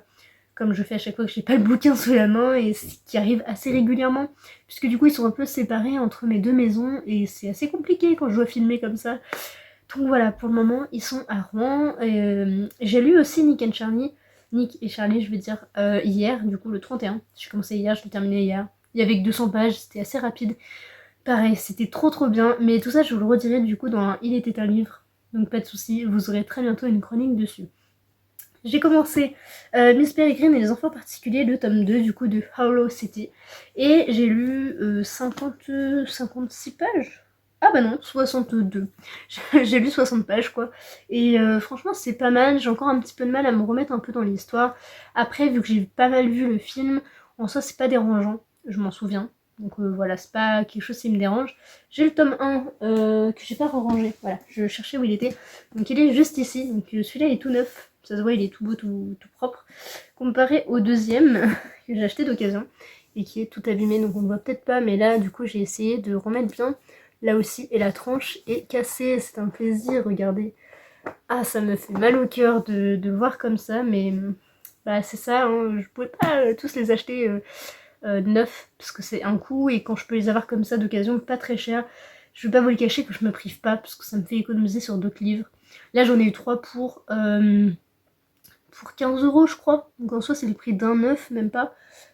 comme je fais à chaque fois que j'ai pas le bouquin sous la main, et ce qui arrive assez régulièrement, puisque du coup ils sont un peu séparés entre mes deux maisons, et c'est assez compliqué quand je dois filmer comme ça. Donc voilà, pour le moment ils sont à Rouen. J'ai lu aussi Nick et Charlie je veux dire, hier, du coup le 31. J'ai commencé hier, je l'ai terminé hier. Il y avait que 200 pages, c'était assez rapide. Pareil, c'était trop bien, mais tout ça je vous le redirai du coup dans un Il était un livre, donc pas de soucis, vous aurez très bientôt une chronique dessus. J'ai commencé Miss Peregrine et les enfants particuliers, le tome 2 du coup de Hollow City, et j'ai lu 56 pages. Ah bah non, 62. J'ai lu 60 pages quoi, et franchement c'est pas mal, j'ai encore un petit peu de mal à me remettre un peu dans l'histoire. Après, vu que j'ai pas mal vu le film, en soi c'est pas dérangeant, je m'en souviens. Donc voilà, c'est pas quelque chose qui me dérange. J'ai le tome 1 que j'ai pas rangé, voilà, je cherchais où il était. Donc il est juste ici, donc celui-là est tout neuf, ça se voit, il est tout beau, tout propre. Comparé au deuxième que j'ai acheté d'occasion et qui est tout abîmé, donc on ne voit peut-être pas, mais là du coup j'ai essayé de remettre bien là aussi, et la tranche est cassée, c'est un plaisir, regardez. Ah, ça me fait mal au cœur de voir comme ça, mais bah c'est ça, hein, je pouvais pas tous les acheter neufs, parce que c'est un coût, et quand je peux les avoir comme ça d'occasion, pas très cher, je vais pas vous le cacher que je me prive pas, parce que ça me fait économiser sur d'autres livres. Là j'en ai eu 3 pour 15 € je crois, donc en soi c'est le prix d'un neuf, même pas,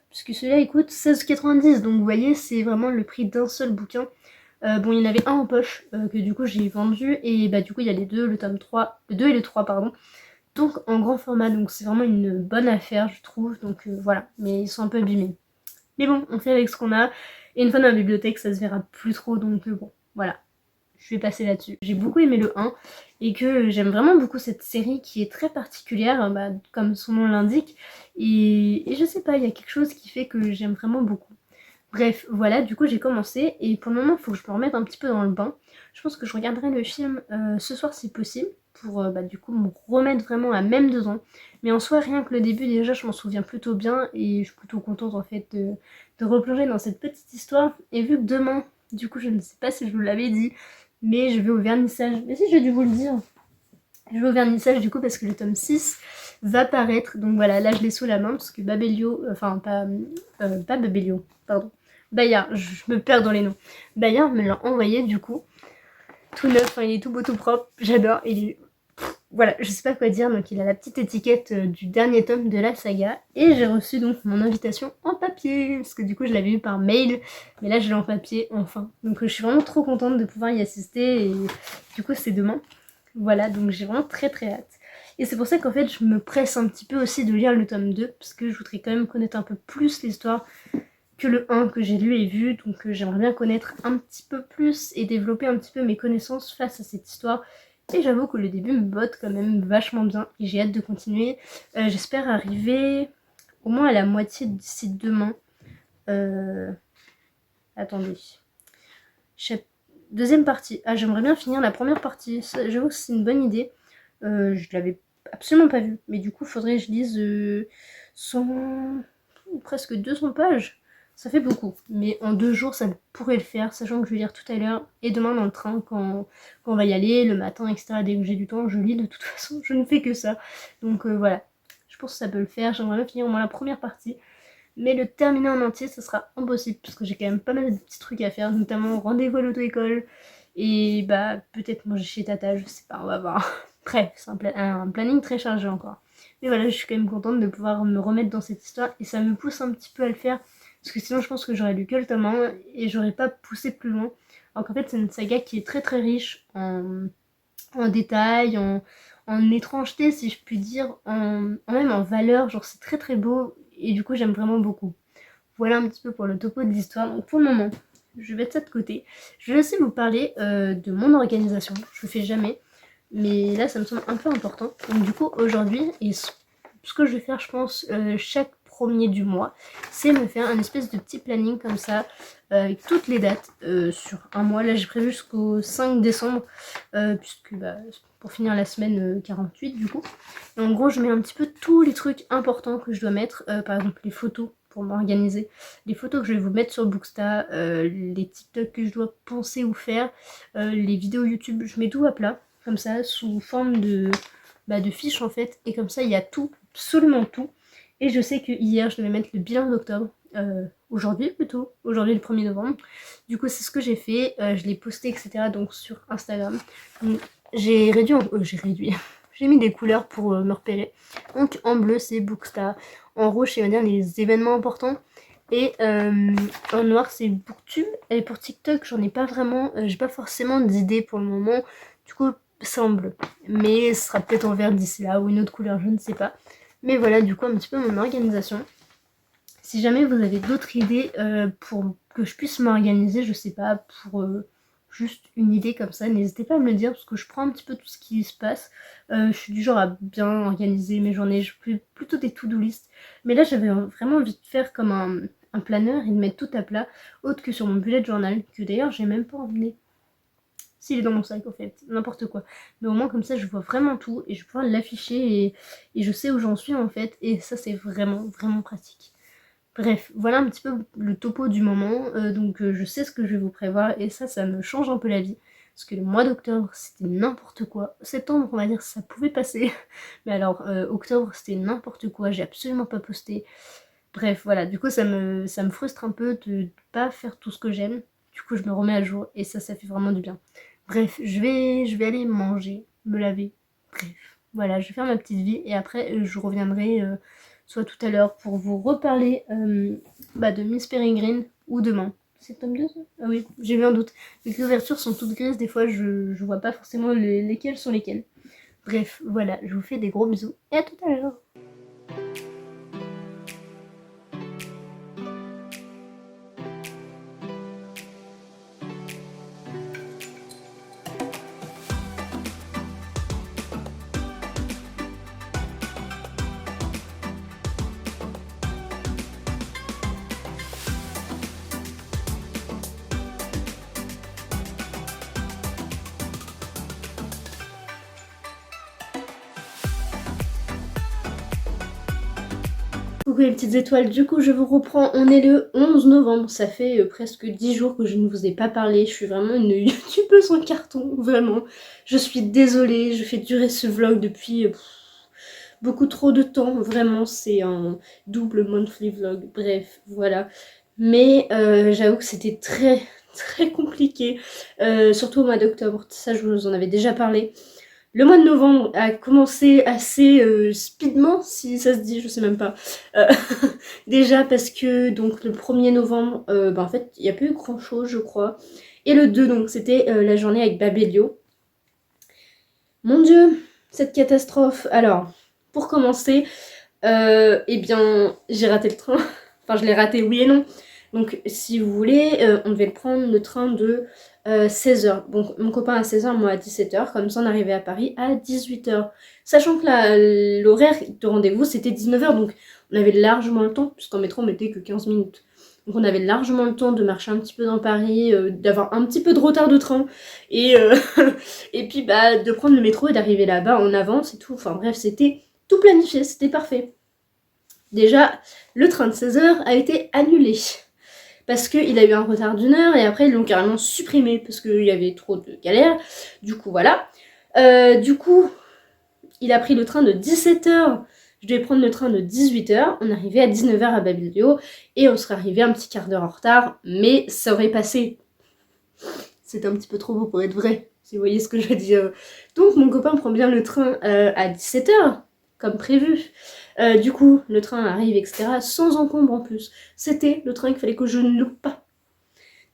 puisque celui-là il coûte 16,90 €, donc vous voyez c'est vraiment le prix d'un seul bouquin. Bon, il y en avait un en poche que du coup j'ai vendu, et bah du coup il y a les deux, le tome 3, le 2 et le 3 pardon, donc en grand format, donc c'est vraiment une bonne affaire je trouve, donc voilà, mais ils sont un peu abîmés. Mais bon, on fait avec ce qu'on a, et une fois dans la bibliothèque ça se verra plus trop, donc bon, voilà. Je vais passer là-dessus. J'ai beaucoup aimé le 1, et que j'aime vraiment beaucoup cette série qui est très particulière, bah, comme son nom l'indique, et je sais pas, il y a quelque chose qui fait que j'aime vraiment beaucoup. Bref, voilà, du coup j'ai commencé, et pour le moment il faut que je me remette un petit peu dans le bain. Je pense que je regarderai le film ce soir si possible, pour bah, du coup me remettre vraiment à même dedans. Mais en soi, rien que le début déjà je m'en souviens plutôt bien, et je suis plutôt contente en fait de replonger dans cette petite histoire. Et vu que demain, du coup je ne sais pas si je vous l'avais dit, mais je vais au vernissage. Mais si, j'ai dû vous le dire. Je vais au vernissage du coup parce que le tome 6 va paraître. Donc voilà, là je l'ai sous la main parce que Babelio, enfin pas Babelio, pardon. Bayard, je me perds dans les noms. Bayard me l'a envoyé du coup. Tout neuf, enfin, il est tout beau, tout propre. J'adore. Il est... Voilà, je sais pas quoi dire. Donc il a la petite étiquette du dernier tome de la saga. Et j'ai reçu donc mon invitation en papier. Parce que du coup je l'avais eu par mail. Mais là je l'ai en papier enfin. Donc je suis vraiment trop contente de pouvoir y assister. Et du coup c'est demain. Voilà, donc j'ai vraiment très hâte. Et c'est pour ça qu'en fait je me presse un petit peu aussi de lire le tome 2, parce que je voudrais quand même connaître un peu plus l'histoire que le 1 que j'ai lu et vu, donc j'aimerais bien connaître un petit peu plus et développer un petit peu mes connaissances face à cette histoire. Et j'avoue que le début me botte quand même vachement bien, et j'ai hâte de continuer. J'espère arriver au moins à la moitié d'ici demain. Attendez. Deuxième partie. Ah, j'aimerais bien finir la première partie. J'avoue que c'est une bonne idée. Je l'avais absolument pas vu. Mais du coup, faudrait que je lise 100... presque 200 pages. Ça fait beaucoup. Mais en 2 jours, ça pourrait le faire. Sachant que je vais lire tout à l'heure et demain dans le train quand on va y aller, le matin, etc. Dès que j'ai du temps, je lis de toute façon. Je ne fais que ça. Donc voilà. Je pense que ça peut le faire. J'aimerais bien finir au moins la première partie. Mais le terminer en entier, ça sera impossible, parce que j'ai quand même pas mal de petits trucs à faire, notamment rendez-vous à l'auto-école, et bah peut-être manger chez Tata, je sais pas, on va voir. Bref, c'est un planning très chargé encore. Mais voilà, je suis quand même contente de pouvoir me remettre dans cette histoire, et ça me pousse un petit peu à le faire, parce que sinon je pense que j'aurais lu que le tome 1, et j'aurais pas poussé plus loin. Alors qu'en fait c'est une saga qui est très riche en détails, en étrangeté si je puis dire, même en valeur, genre c'est très beau, et du coup j'aime vraiment beaucoup. Voilà un petit peu pour le topo de l'histoire. Donc pour le moment, je vais mettre ça de côté. Je vais aussi vous parler de mon organisation. Je le fais jamais, mais là ça me semble un peu important. Donc du coup aujourd'hui, et ce que je vais faire je pense chaque premier du mois, c'est me faire un espèce de petit planning comme ça, avec toutes les dates sur un mois. Là j'ai prévu jusqu'au 5 décembre, puisque pour finir la semaine 48 du coup. Et en gros je mets un petit peu tous les trucs importants que je dois mettre, par exemple les photos pour m'organiser, les photos que je vais vous mettre sur Booksta, les TikTok que je dois penser ou faire, les vidéos YouTube, je mets tout à plat, comme ça, sous forme de fiches en fait, et comme ça il y a tout, absolument tout. Et je sais que hier je devais mettre le bilan d'octobre, aujourd'hui plutôt, aujourd'hui le 1er novembre. Du coup c'est ce que j'ai fait, je l'ai posté etc. donc sur Instagram. Donc, j'ai réduit, j'ai mis des couleurs pour me repérer. Donc en bleu c'est Booksta, en rouge c'est les événements importants, et en noir c'est Booktube. Et pour TikTok j'en ai pas vraiment, j'ai pas forcément d'idée pour le moment, du coup c'est en bleu, mais ce sera peut-être en vert d'ici là ou une autre couleur, je ne sais pas. Mais voilà du coup un petit peu mon organisation. Si jamais vous avez d'autres idées pour que je puisse m'organiser, je sais pas, pour juste une idée comme ça, n'hésitez pas à me le dire parce que je prends un petit peu tout ce qui se passe. Je suis du genre à bien organiser mes journées, je fais plutôt des to-do list. Mais là j'avais vraiment envie de faire comme un planeur et de mettre tout à plat, autre que sur mon bullet journal, que d'ailleurs j'ai même pas emmené. S'il est dans mon sac en fait, n'importe quoi. Mais au moins comme ça je vois vraiment tout et je vais pouvoir l'afficher et je sais où j'en suis en fait. Et ça c'est vraiment vraiment pratique. Bref, voilà un petit peu le topo du moment, donc je sais ce que je vais vous prévoir et ça me change un peu la vie. Parce que le mois d'octobre c'était n'importe quoi. Septembre on va dire ça pouvait passer, mais alors octobre c'était n'importe quoi, j'ai absolument pas posté. Bref voilà, du coup ça me frustre un peu de pas faire tout ce que j'aime. Du coup je me remets à jour et ça fait vraiment du bien. Bref, je vais aller manger, me laver, bref. Voilà, je vais faire ma petite vie et après je reviendrai soit tout à l'heure pour vous reparler de Miss Peregrine ou demain. C'est tome 2 ça? Ah oui, j'ai eu un doute. Les couvertures sont toutes grises, des fois je vois pas forcément lesquelles sont lesquelles. Bref, voilà, je vous fais des gros bisous et à tout à l'heure. Coucou les petites étoiles, du coup je vous reprends, on est le 11 novembre, ça fait presque 10 jours que je ne vous ai pas parlé, je suis vraiment une youtubeuse en carton, vraiment. Je suis désolée, je fais durer ce vlog depuis beaucoup trop de temps, vraiment c'est un double monthly vlog, bref, voilà. Mais j'avoue que c'était très très compliqué, surtout au mois d'octobre, ça je vous en avais déjà parlé. Le mois de novembre a commencé assez speedement, si ça se dit, je sais même pas. Déjà parce que donc le 1er novembre, en fait, il n'y a pas eu grand chose, je crois. Et le 2, donc c'était la journée avec Babelio. Mon Dieu, cette catastrophe. Alors, pour commencer, eh bien, j'ai raté le train. Enfin, je l'ai raté, oui et non. Donc, si vous voulez, on devait prendre le train de 16h. Donc, mon copain à 16h, moi à 17h. Comme ça, on arrivait à Paris à 18h. Sachant que l'horaire de rendez-vous, c'était 19h. Donc, on avait largement le temps, puisqu'en métro, on mettait que 15 minutes. Donc, on avait largement le temps de marcher un petit peu dans Paris, d'avoir un petit peu de retard de train. Et, et puis, de prendre le métro et d'arriver là-bas en avance et tout. Enfin, bref, c'était tout planifié, c'était parfait. Déjà, le train de 16h a été annulé parce qu'il a eu un retard d'1 heure et après ils l'ont carrément supprimé parce qu'il y avait trop de galères. Du coup, voilà. Du coup, il a pris le train de 17h. Je devais prendre le train de 18h. On arrivait à 19h à Babelio et on serait arrivé un petit quart d'heure en retard, mais ça aurait passé. C'était un petit peu trop beau pour être vrai, si vous voyez ce que je veux dire. Donc, mon copain prend bien le train à 17h, comme prévu. Du coup, le train arrive, etc. sans encombre en plus. C'était le train qu'il fallait que je ne loupe pas.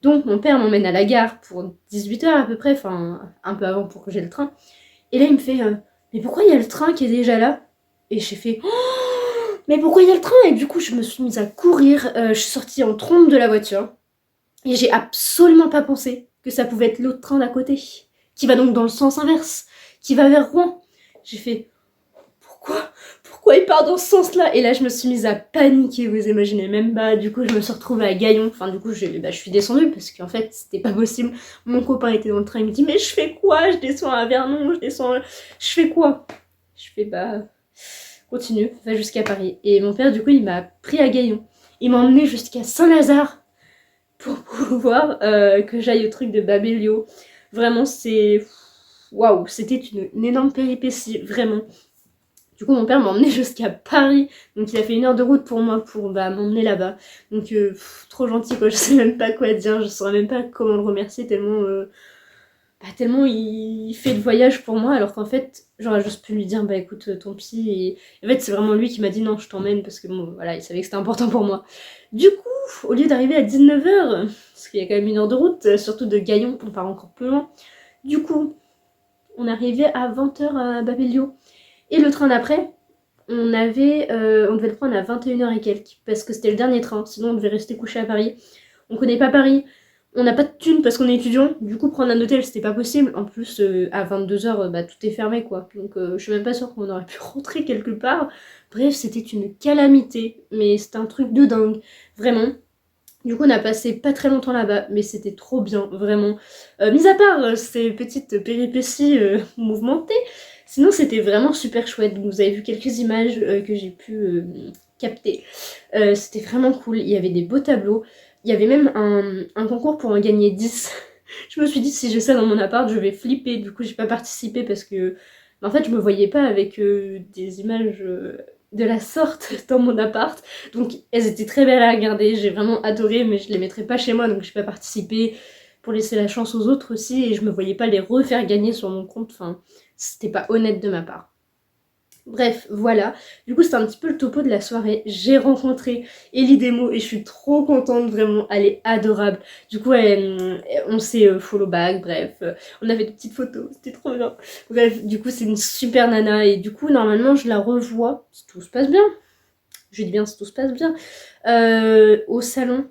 Donc, mon père m'emmène à la gare pour 18h à peu près, enfin, un peu avant pour que j'ai le train. Et là, il me fait mais pourquoi il y a le train qui est déjà là? Et j'ai fait mais pourquoi il y a le train? Et du coup, je me suis mise à courir. Je suis sortie en trombe de la voiture. Et j'ai absolument pas pensé que ça pouvait être l'autre train d'à côté, qui va donc dans le sens inverse, qui va vers Rouen. J'ai fait pourquoi il part dans ce sens-là? Et là, je me suis mise à paniquer, vous imaginez même pas. Du coup, je me suis retrouvée à Gaillon. Enfin, du coup, je suis descendue parce qu'en fait, c'était pas possible. Mon copain était dans le train, il me dit, mais je fais quoi? Je descends à Vernon, je descends. Je fais quoi? Je fais, bah, continue, va jusqu'à Paris. Et mon père, du coup, il m'a pris à Gaillon. Il m'a emmené jusqu'à Saint-Lazare pour pouvoir que j'aille au truc de Babelio. Vraiment, c'est. Waouh, c'était une énorme péripétie, vraiment. Du coup, mon père m'a emmené jusqu'à Paris. Donc, il a fait 1 heure de route pour moi pour m'emmener là-bas. Donc, trop gentil, quoi. Je sais même pas quoi dire. Je saurais même pas comment le remercier tellement il fait le voyage pour moi. Alors qu'en fait, j'aurais juste pu lui dire, bah écoute, tant pis. Et en fait, c'est vraiment lui qui m'a dit non, je t'emmène parce que bon, voilà, il savait que c'était important pour moi. Du coup, au lieu d'arriver à 19h, parce qu'il y a quand même 1 heure de route, surtout de Gaillon, on part encore plus loin. Du coup, on arrivait à 20h à Babelio. Et le train d'après, on devait le prendre à 21h et quelques, parce que c'était le dernier train, sinon on devait rester couché à Paris. On connaît pas Paris, on n'a pas de thunes parce qu'on est étudiant, du coup prendre un hôtel c'était pas possible. En plus, à 22h, bah, tout est fermé quoi, donc je suis même pas sûre qu'on aurait pu rentrer quelque part. Bref, c'était une calamité, mais c'était un truc de dingue, vraiment. Du coup, on a passé pas très longtemps là-bas, mais c'était trop bien, vraiment. Mis à part ces petites péripéties mouvementées, sinon c'était vraiment super chouette. Vous avez vu quelques images que j'ai pu capter. C'était vraiment cool, il y avait des beaux tableaux. Il y avait même un concours pour en gagner 10. Je me suis dit, si j'ai ça dans mon appart, je vais flipper. Du coup, j'ai pas participé parce que, en fait, je me voyais pas avec des images de la sorte dans mon appart. Donc, elles étaient très belles à regarder. J'ai vraiment adoré, mais je les mettrai pas chez moi, donc j'ai pas participé pour laisser la chance aux autres aussi. Et je me voyais pas les refaire gagner sur mon compte. Enfin, c'était pas honnête de ma part. Bref, voilà. Du coup, c'était un petit peu le topo de la soirée. J'ai rencontré Ellie Demo et je suis trop contente, vraiment. Elle est adorable. Du coup, on s'est follow back, bref. On avait des petites photos, c'était trop bien. Bref, du coup, c'est une super nana et du coup, normalement, je la revois, si tout se passe bien. Je dis bien si tout se passe bien. Au salon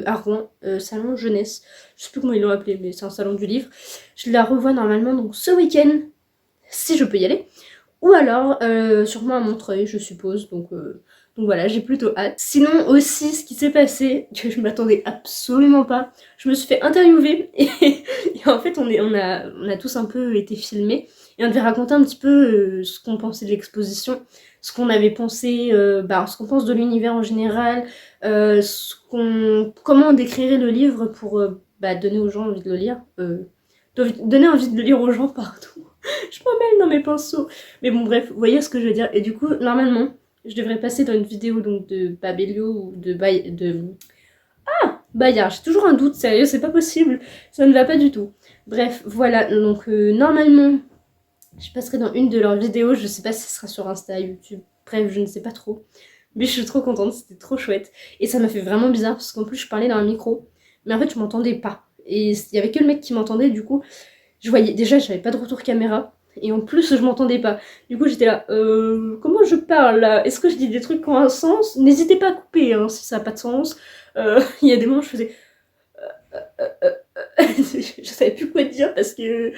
à Rouen, salon jeunesse. Je sais plus comment ils l'ont appelé, mais c'est un salon du livre. Je la revois normalement donc ce week-end, si je peux y aller. Ou alors, sûrement à Montreuil, je suppose. Donc voilà, j'ai plutôt hâte. Sinon aussi, ce qui s'est passé, que je m'attendais absolument pas, je me suis fait interviewer et en fait on a tous un peu été filmés et on devait raconter un petit peu ce qu'on pensait de l'exposition, ce qu'on avait pensé, ce qu'on pense de l'univers en général, comment on décrirait le livre pour donner aux gens envie de le lire. Donner envie de le lire aux gens partout. Je m'emmêle dans mes pinceaux. Mais bon, bref, vous voyez ce que je veux dire. Et du coup, normalement, je devrais passer dans une vidéo donc de Babelio ou Bayard. J'ai toujours un doute, sérieux, c'est pas possible. Ça ne va pas du tout. Bref, voilà. Donc, normalement, je passerai dans une de leurs vidéos. Je sais pas si ce sera sur Insta, YouTube. Bref, je ne sais pas trop. Mais je suis trop contente, c'était trop chouette. Et ça m'a fait vraiment bizarre parce qu'en plus, je parlais dans un micro. Mais en fait, je m'entendais pas. Et il y avait que le mec qui m'entendait, du coup je voyais déjà j'avais pas de retour caméra et en plus je m'entendais pas. Du coup j'étais là comment je parle là? Est-ce que je dis des trucs qui ont un sens? N'hésitez pas à couper hein, si ça n'a pas de sens. Il y a des moments où je faisais je savais plus quoi dire parce que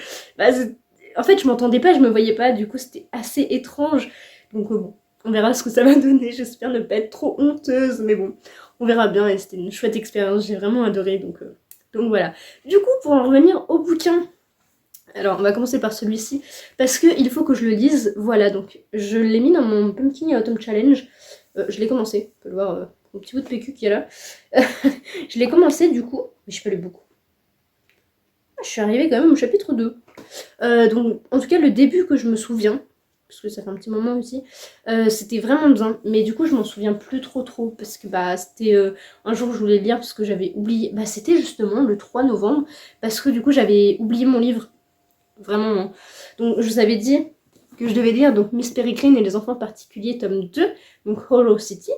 en fait je m'entendais pas, je me voyais pas, du coup c'était assez étrange. Donc bon, on verra ce que ça va donner, j'espère ne pas être trop honteuse, mais bon, on verra bien et c'était une chouette expérience, j'ai vraiment adoré donc voilà. Du coup pour en revenir au bouquin, alors, on va commencer par celui-ci, parce qu'il faut que je le lise. Voilà, donc je l'ai mis dans mon Pumpkin Autumn Challenge. Je l'ai commencé, on peut le voir, mon petit bout de PQ qui est là. Je l'ai commencé du coup, mais je n'ai pas lu beaucoup. Je suis arrivée quand même au chapitre 2. Donc, en tout cas, le début que je me souviens, parce que ça fait un petit moment aussi, c'était vraiment bien. Mais du coup, je m'en souviens plus trop, parce que c'était un jour je voulais le lire parce que j'avais oublié. C'était justement le 3 novembre, parce que du coup, j'avais oublié mon livre. Vraiment. Hein. Donc je vous avais dit que je devais lire donc Miss Peregrine et les enfants particuliers tome 2, donc Hollow City.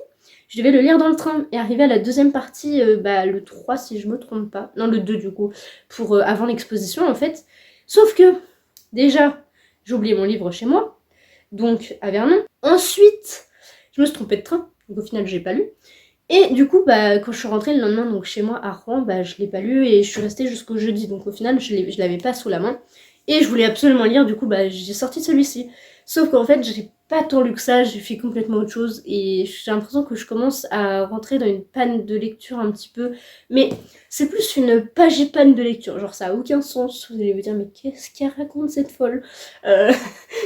Je devais le lire dans le train et arriver à la deuxième partie, le 3 si je me trompe pas. Non, le 2 du coup, pour avant l'exposition en fait. Sauf que, déjà, j'ai oublié mon livre chez moi, donc à Vernon. Ensuite, je me suis trompée de train, donc au final j'ai pas lu. Et du coup, bah, quand je suis rentrée le lendemain donc chez moi à Rouen, bah, je l'ai pas lu et je suis restée jusqu'au jeudi. Donc au final, je l'avais pas sous la main. Et je voulais absolument lire, du coup, bah, j'ai sorti celui-ci. Sauf qu'en fait, j'ai pas tant lu que ça, j'ai fait complètement autre chose. Et j'ai l'impression que je commence à rentrer dans une panne de lecture un petit peu. Mais c'est plus une panne de lecture. Genre, ça a aucun sens. Vous allez vous dire, mais qu'est-ce qu'elle raconte cette folle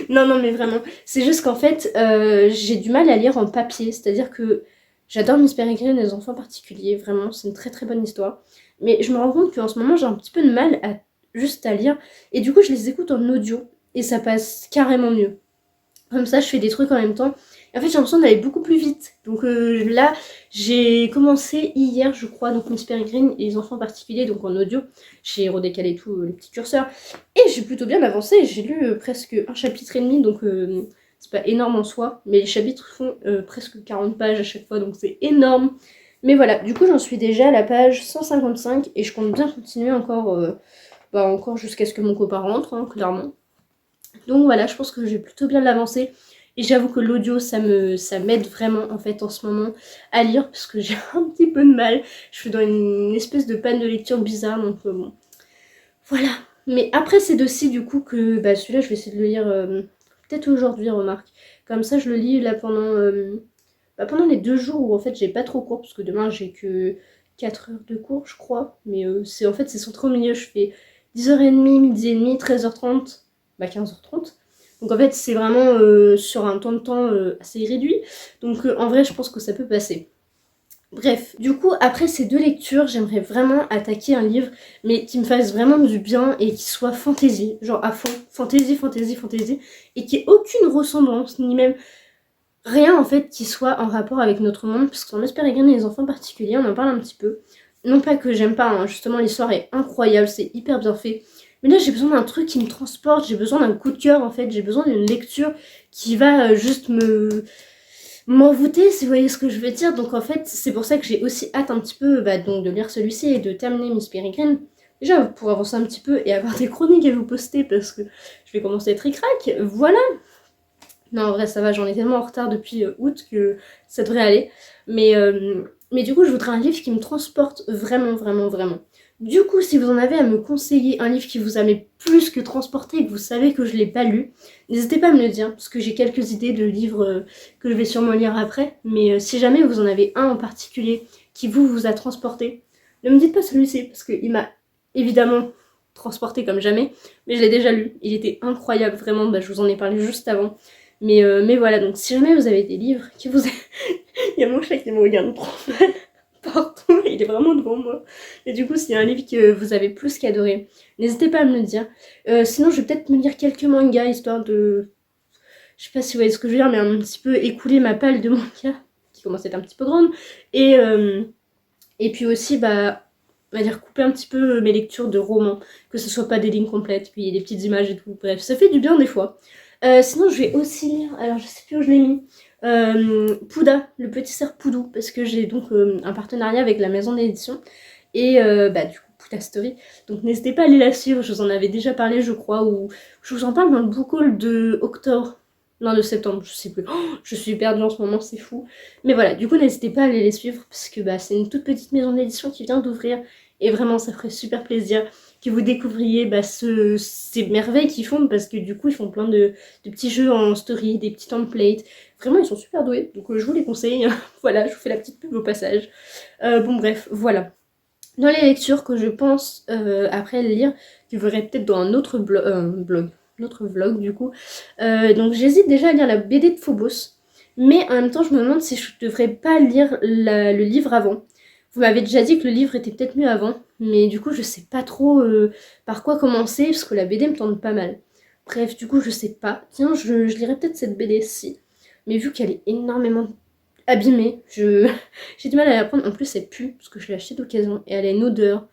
Non, non, mais vraiment. C'est juste qu'en fait, j'ai du mal à lire en papier. C'est-à-dire que j'adore Miss Peregrine et les enfants particuliers, vraiment, c'est une très très bonne histoire. Mais je me rends compte qu'en ce moment, j'ai un petit peu de mal à juste à lire. Et du coup, je les écoute en audio et ça passe carrément mieux. Comme ça, je fais des trucs en même temps. Et en fait, j'ai l'impression d'aller beaucoup plus vite. Donc là, j'ai commencé hier, je crois, donc Miss Peregrine et les enfants particuliers, donc en audio. J'ai redécalé tous les petits curseurs. Et j'ai plutôt bien avancé. J'ai lu presque un chapitre et demi, donc c'est pas énorme en soi. Mais les chapitres font presque 40 pages à chaque fois, donc c'est énorme. Mais voilà, du coup, j'en suis déjà à la page 155 et je compte bien continuer encore jusqu'à ce que mon copain rentre, hein, clairement. Donc voilà, je pense que j'ai plutôt bien l'avancé. Et j'avoue que l'audio, ça m'aide vraiment en fait en ce moment à lire parce que j'ai un petit peu de mal. Je suis dans une espèce de panne de lecture bizarre, donc bon. Voilà. Mais après ces deux-ci, du coup, que bah, celui-là, je vais essayer de le lire peut-être aujourd'hui, remarque. Comme ça, je le lis là pendant les 2 jours où en fait j'ai pas trop cours, parce que demain j'ai que 4 heures de cours, je crois. Mais en fait, c'est centré au milieu. Je fais 10h30, midi et demi, 13h30, bah 15h30. Donc en fait, c'est vraiment sur un temps de temps assez réduit. Donc en vrai, je pense que ça peut passer. Bref, du coup, après ces 2 lectures, j'aimerais vraiment attaquer un livre, mais qui me fasse vraiment du bien et qui soit fantasy, genre à fond, fantasy, fantasy, fantasy, et qui ait aucune ressemblance, ni même rien en fait qui soit en rapport avec notre monde, parce que dans Miss Peregrine et les enfants particuliers, on en parle un petit peu. Non pas que j'aime pas, hein, justement l'histoire est incroyable, c'est hyper bien fait. Mais là j'ai besoin d'un truc qui me transporte, j'ai besoin d'un coup de cœur en fait, j'ai besoin d'une lecture qui va juste m'envoûter, si vous voyez ce que je veux dire. Donc en fait, c'est pour ça que j'ai aussi hâte un petit peu donc, de lire celui-ci et de terminer Miss Peregrine. Déjà pour avancer un petit peu et avoir des chroniques à vous poster parce que je vais commencer à être ric-rac. Voilà. Non, en vrai, ça va, j'en ai tellement en retard depuis août que ça devrait aller. Mais du coup, je voudrais un livre qui me transporte vraiment, vraiment, vraiment. Du coup, si vous en avez à me conseiller un livre qui vous a plus que transporté et que vous savez que je ne l'ai pas lu, n'hésitez pas à me le dire, parce que j'ai quelques idées de livres que je vais sûrement lire après. Mais si jamais vous en avez un en particulier qui vous a transporté, ne me dites pas celui-ci, parce qu'il m'a évidemment transporté comme jamais, mais je l'ai déjà lu. Il était incroyable, vraiment, bah, je vous en ai parlé juste avant. Mais voilà, donc si jamais vous avez des livres qui vous... Il y a mon chat qui me regarde trop mal partout, il est vraiment devant moi. Et du coup, s'il y a un livre que vous avez plus qu'adoré, n'hésitez pas à me le dire. Sinon, je vais peut-être me lire quelques mangas, histoire de... Je sais pas si vous voyez ce que je veux dire, mais un petit peu écouler ma palle de mangas, qui commence à être un petit peu grande. Et puis aussi, bah, on va dire couper un petit peu mes lectures de romans, que ce soit pas des lignes complètes, puis des petites images et tout. Bref, ça fait du bien des fois. Sinon, je vais aussi lire, alors je sais plus où je l'ai mis, Pouda, le petit cerf Poudou, parce que j'ai donc un partenariat avec la maison d'édition, et bah du coup, Pouda Story. Donc n'hésitez pas à aller la suivre, je vous en avais déjà parlé, je crois, ou je vous en parle dans le book haul de octobre, non de septembre, je sais plus. Oh, je suis perdue en ce moment, c'est fou. Mais voilà, du coup, n'hésitez pas à aller les suivre, parce que bah, c'est une toute petite maison d'édition qui vient d'ouvrir, et vraiment, ça ferait super plaisir que vous découvriez ces merveilles qu'ils font, parce que du coup, ils font plein de petits jeux en story, des petits templates. Vraiment, ils sont super doués, donc je vous les conseille. Voilà, je vous fais la petite pub au passage. Bon, bref, voilà. Dans les lectures que je pense après lire, que vous verrez peut-être dans un autre notre vlog du coup. Donc j'hésite déjà à lire la BD de Phobos, mais en même temps je me demande si je devrais pas lire le livre avant. Vous m'avez déjà dit que le livre était peut-être mieux avant, mais du coup je sais pas trop par quoi commencer, parce que la BD me tente pas mal. Bref, du coup je sais pas. Tiens, je lirai peut-être cette BD-ci, mais vu qu'elle est énormément abîmée, j'ai du mal à la prendre. En plus elle pue, parce que je l'ai achetée d'occasion, et elle a une odeur,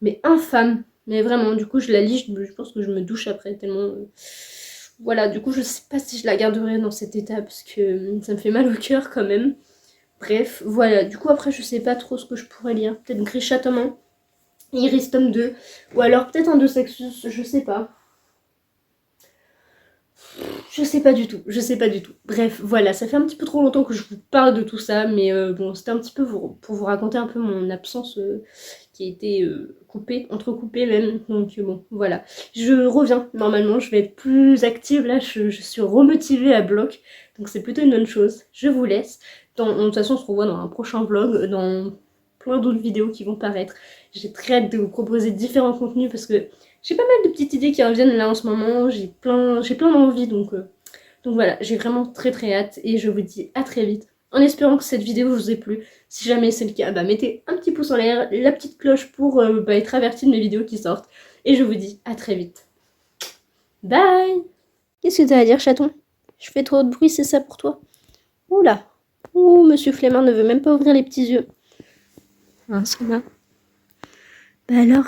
mais infâme. Mais vraiment, du coup je la lis, je pense que je me douche après, tellement... Voilà, du coup je sais pas si je la garderai dans cet état, parce que ça me fait mal au cœur quand même. Bref, voilà, du coup après je sais pas trop ce que je pourrais lire. Peut-être Grisha tome 1, Iris tome 2, ou alors peut-être un de Sexus, je sais pas. Je sais pas du tout, je sais pas du tout. Bref, voilà, ça fait un petit peu trop longtemps que je vous parle de tout ça, mais bon, c'était un petit peu pour vous raconter un peu mon absence qui a été coupée, entrecoupée même. Donc bon, voilà. Je reviens, normalement, je vais être plus active, là, je suis remotivée à bloc, donc c'est plutôt une bonne chose. Je vous laisse. De toute façon, on se revoit dans un prochain vlog, dans plein d'autres vidéos qui vont paraître. J'ai très hâte de vous proposer différents contenus parce que j'ai pas mal de petites idées qui reviennent là en ce moment, j'ai plein d'envies, donc voilà, j'ai vraiment très hâte et je vous dis à très vite. En espérant que cette vidéo vous ait plu. Si jamais c'est le cas, bah mettez un petit pouce en l'air, la petite cloche pour être averti de mes vidéos qui sortent. Et je vous dis à très vite. Bye! Qu'est-ce que t'as à dire, chaton? Je fais trop de bruit, c'est ça pour toi? Oula! Oh, monsieur Flemmard ne veut même pas ouvrir les petits yeux. Ah, ça va. Bah alors?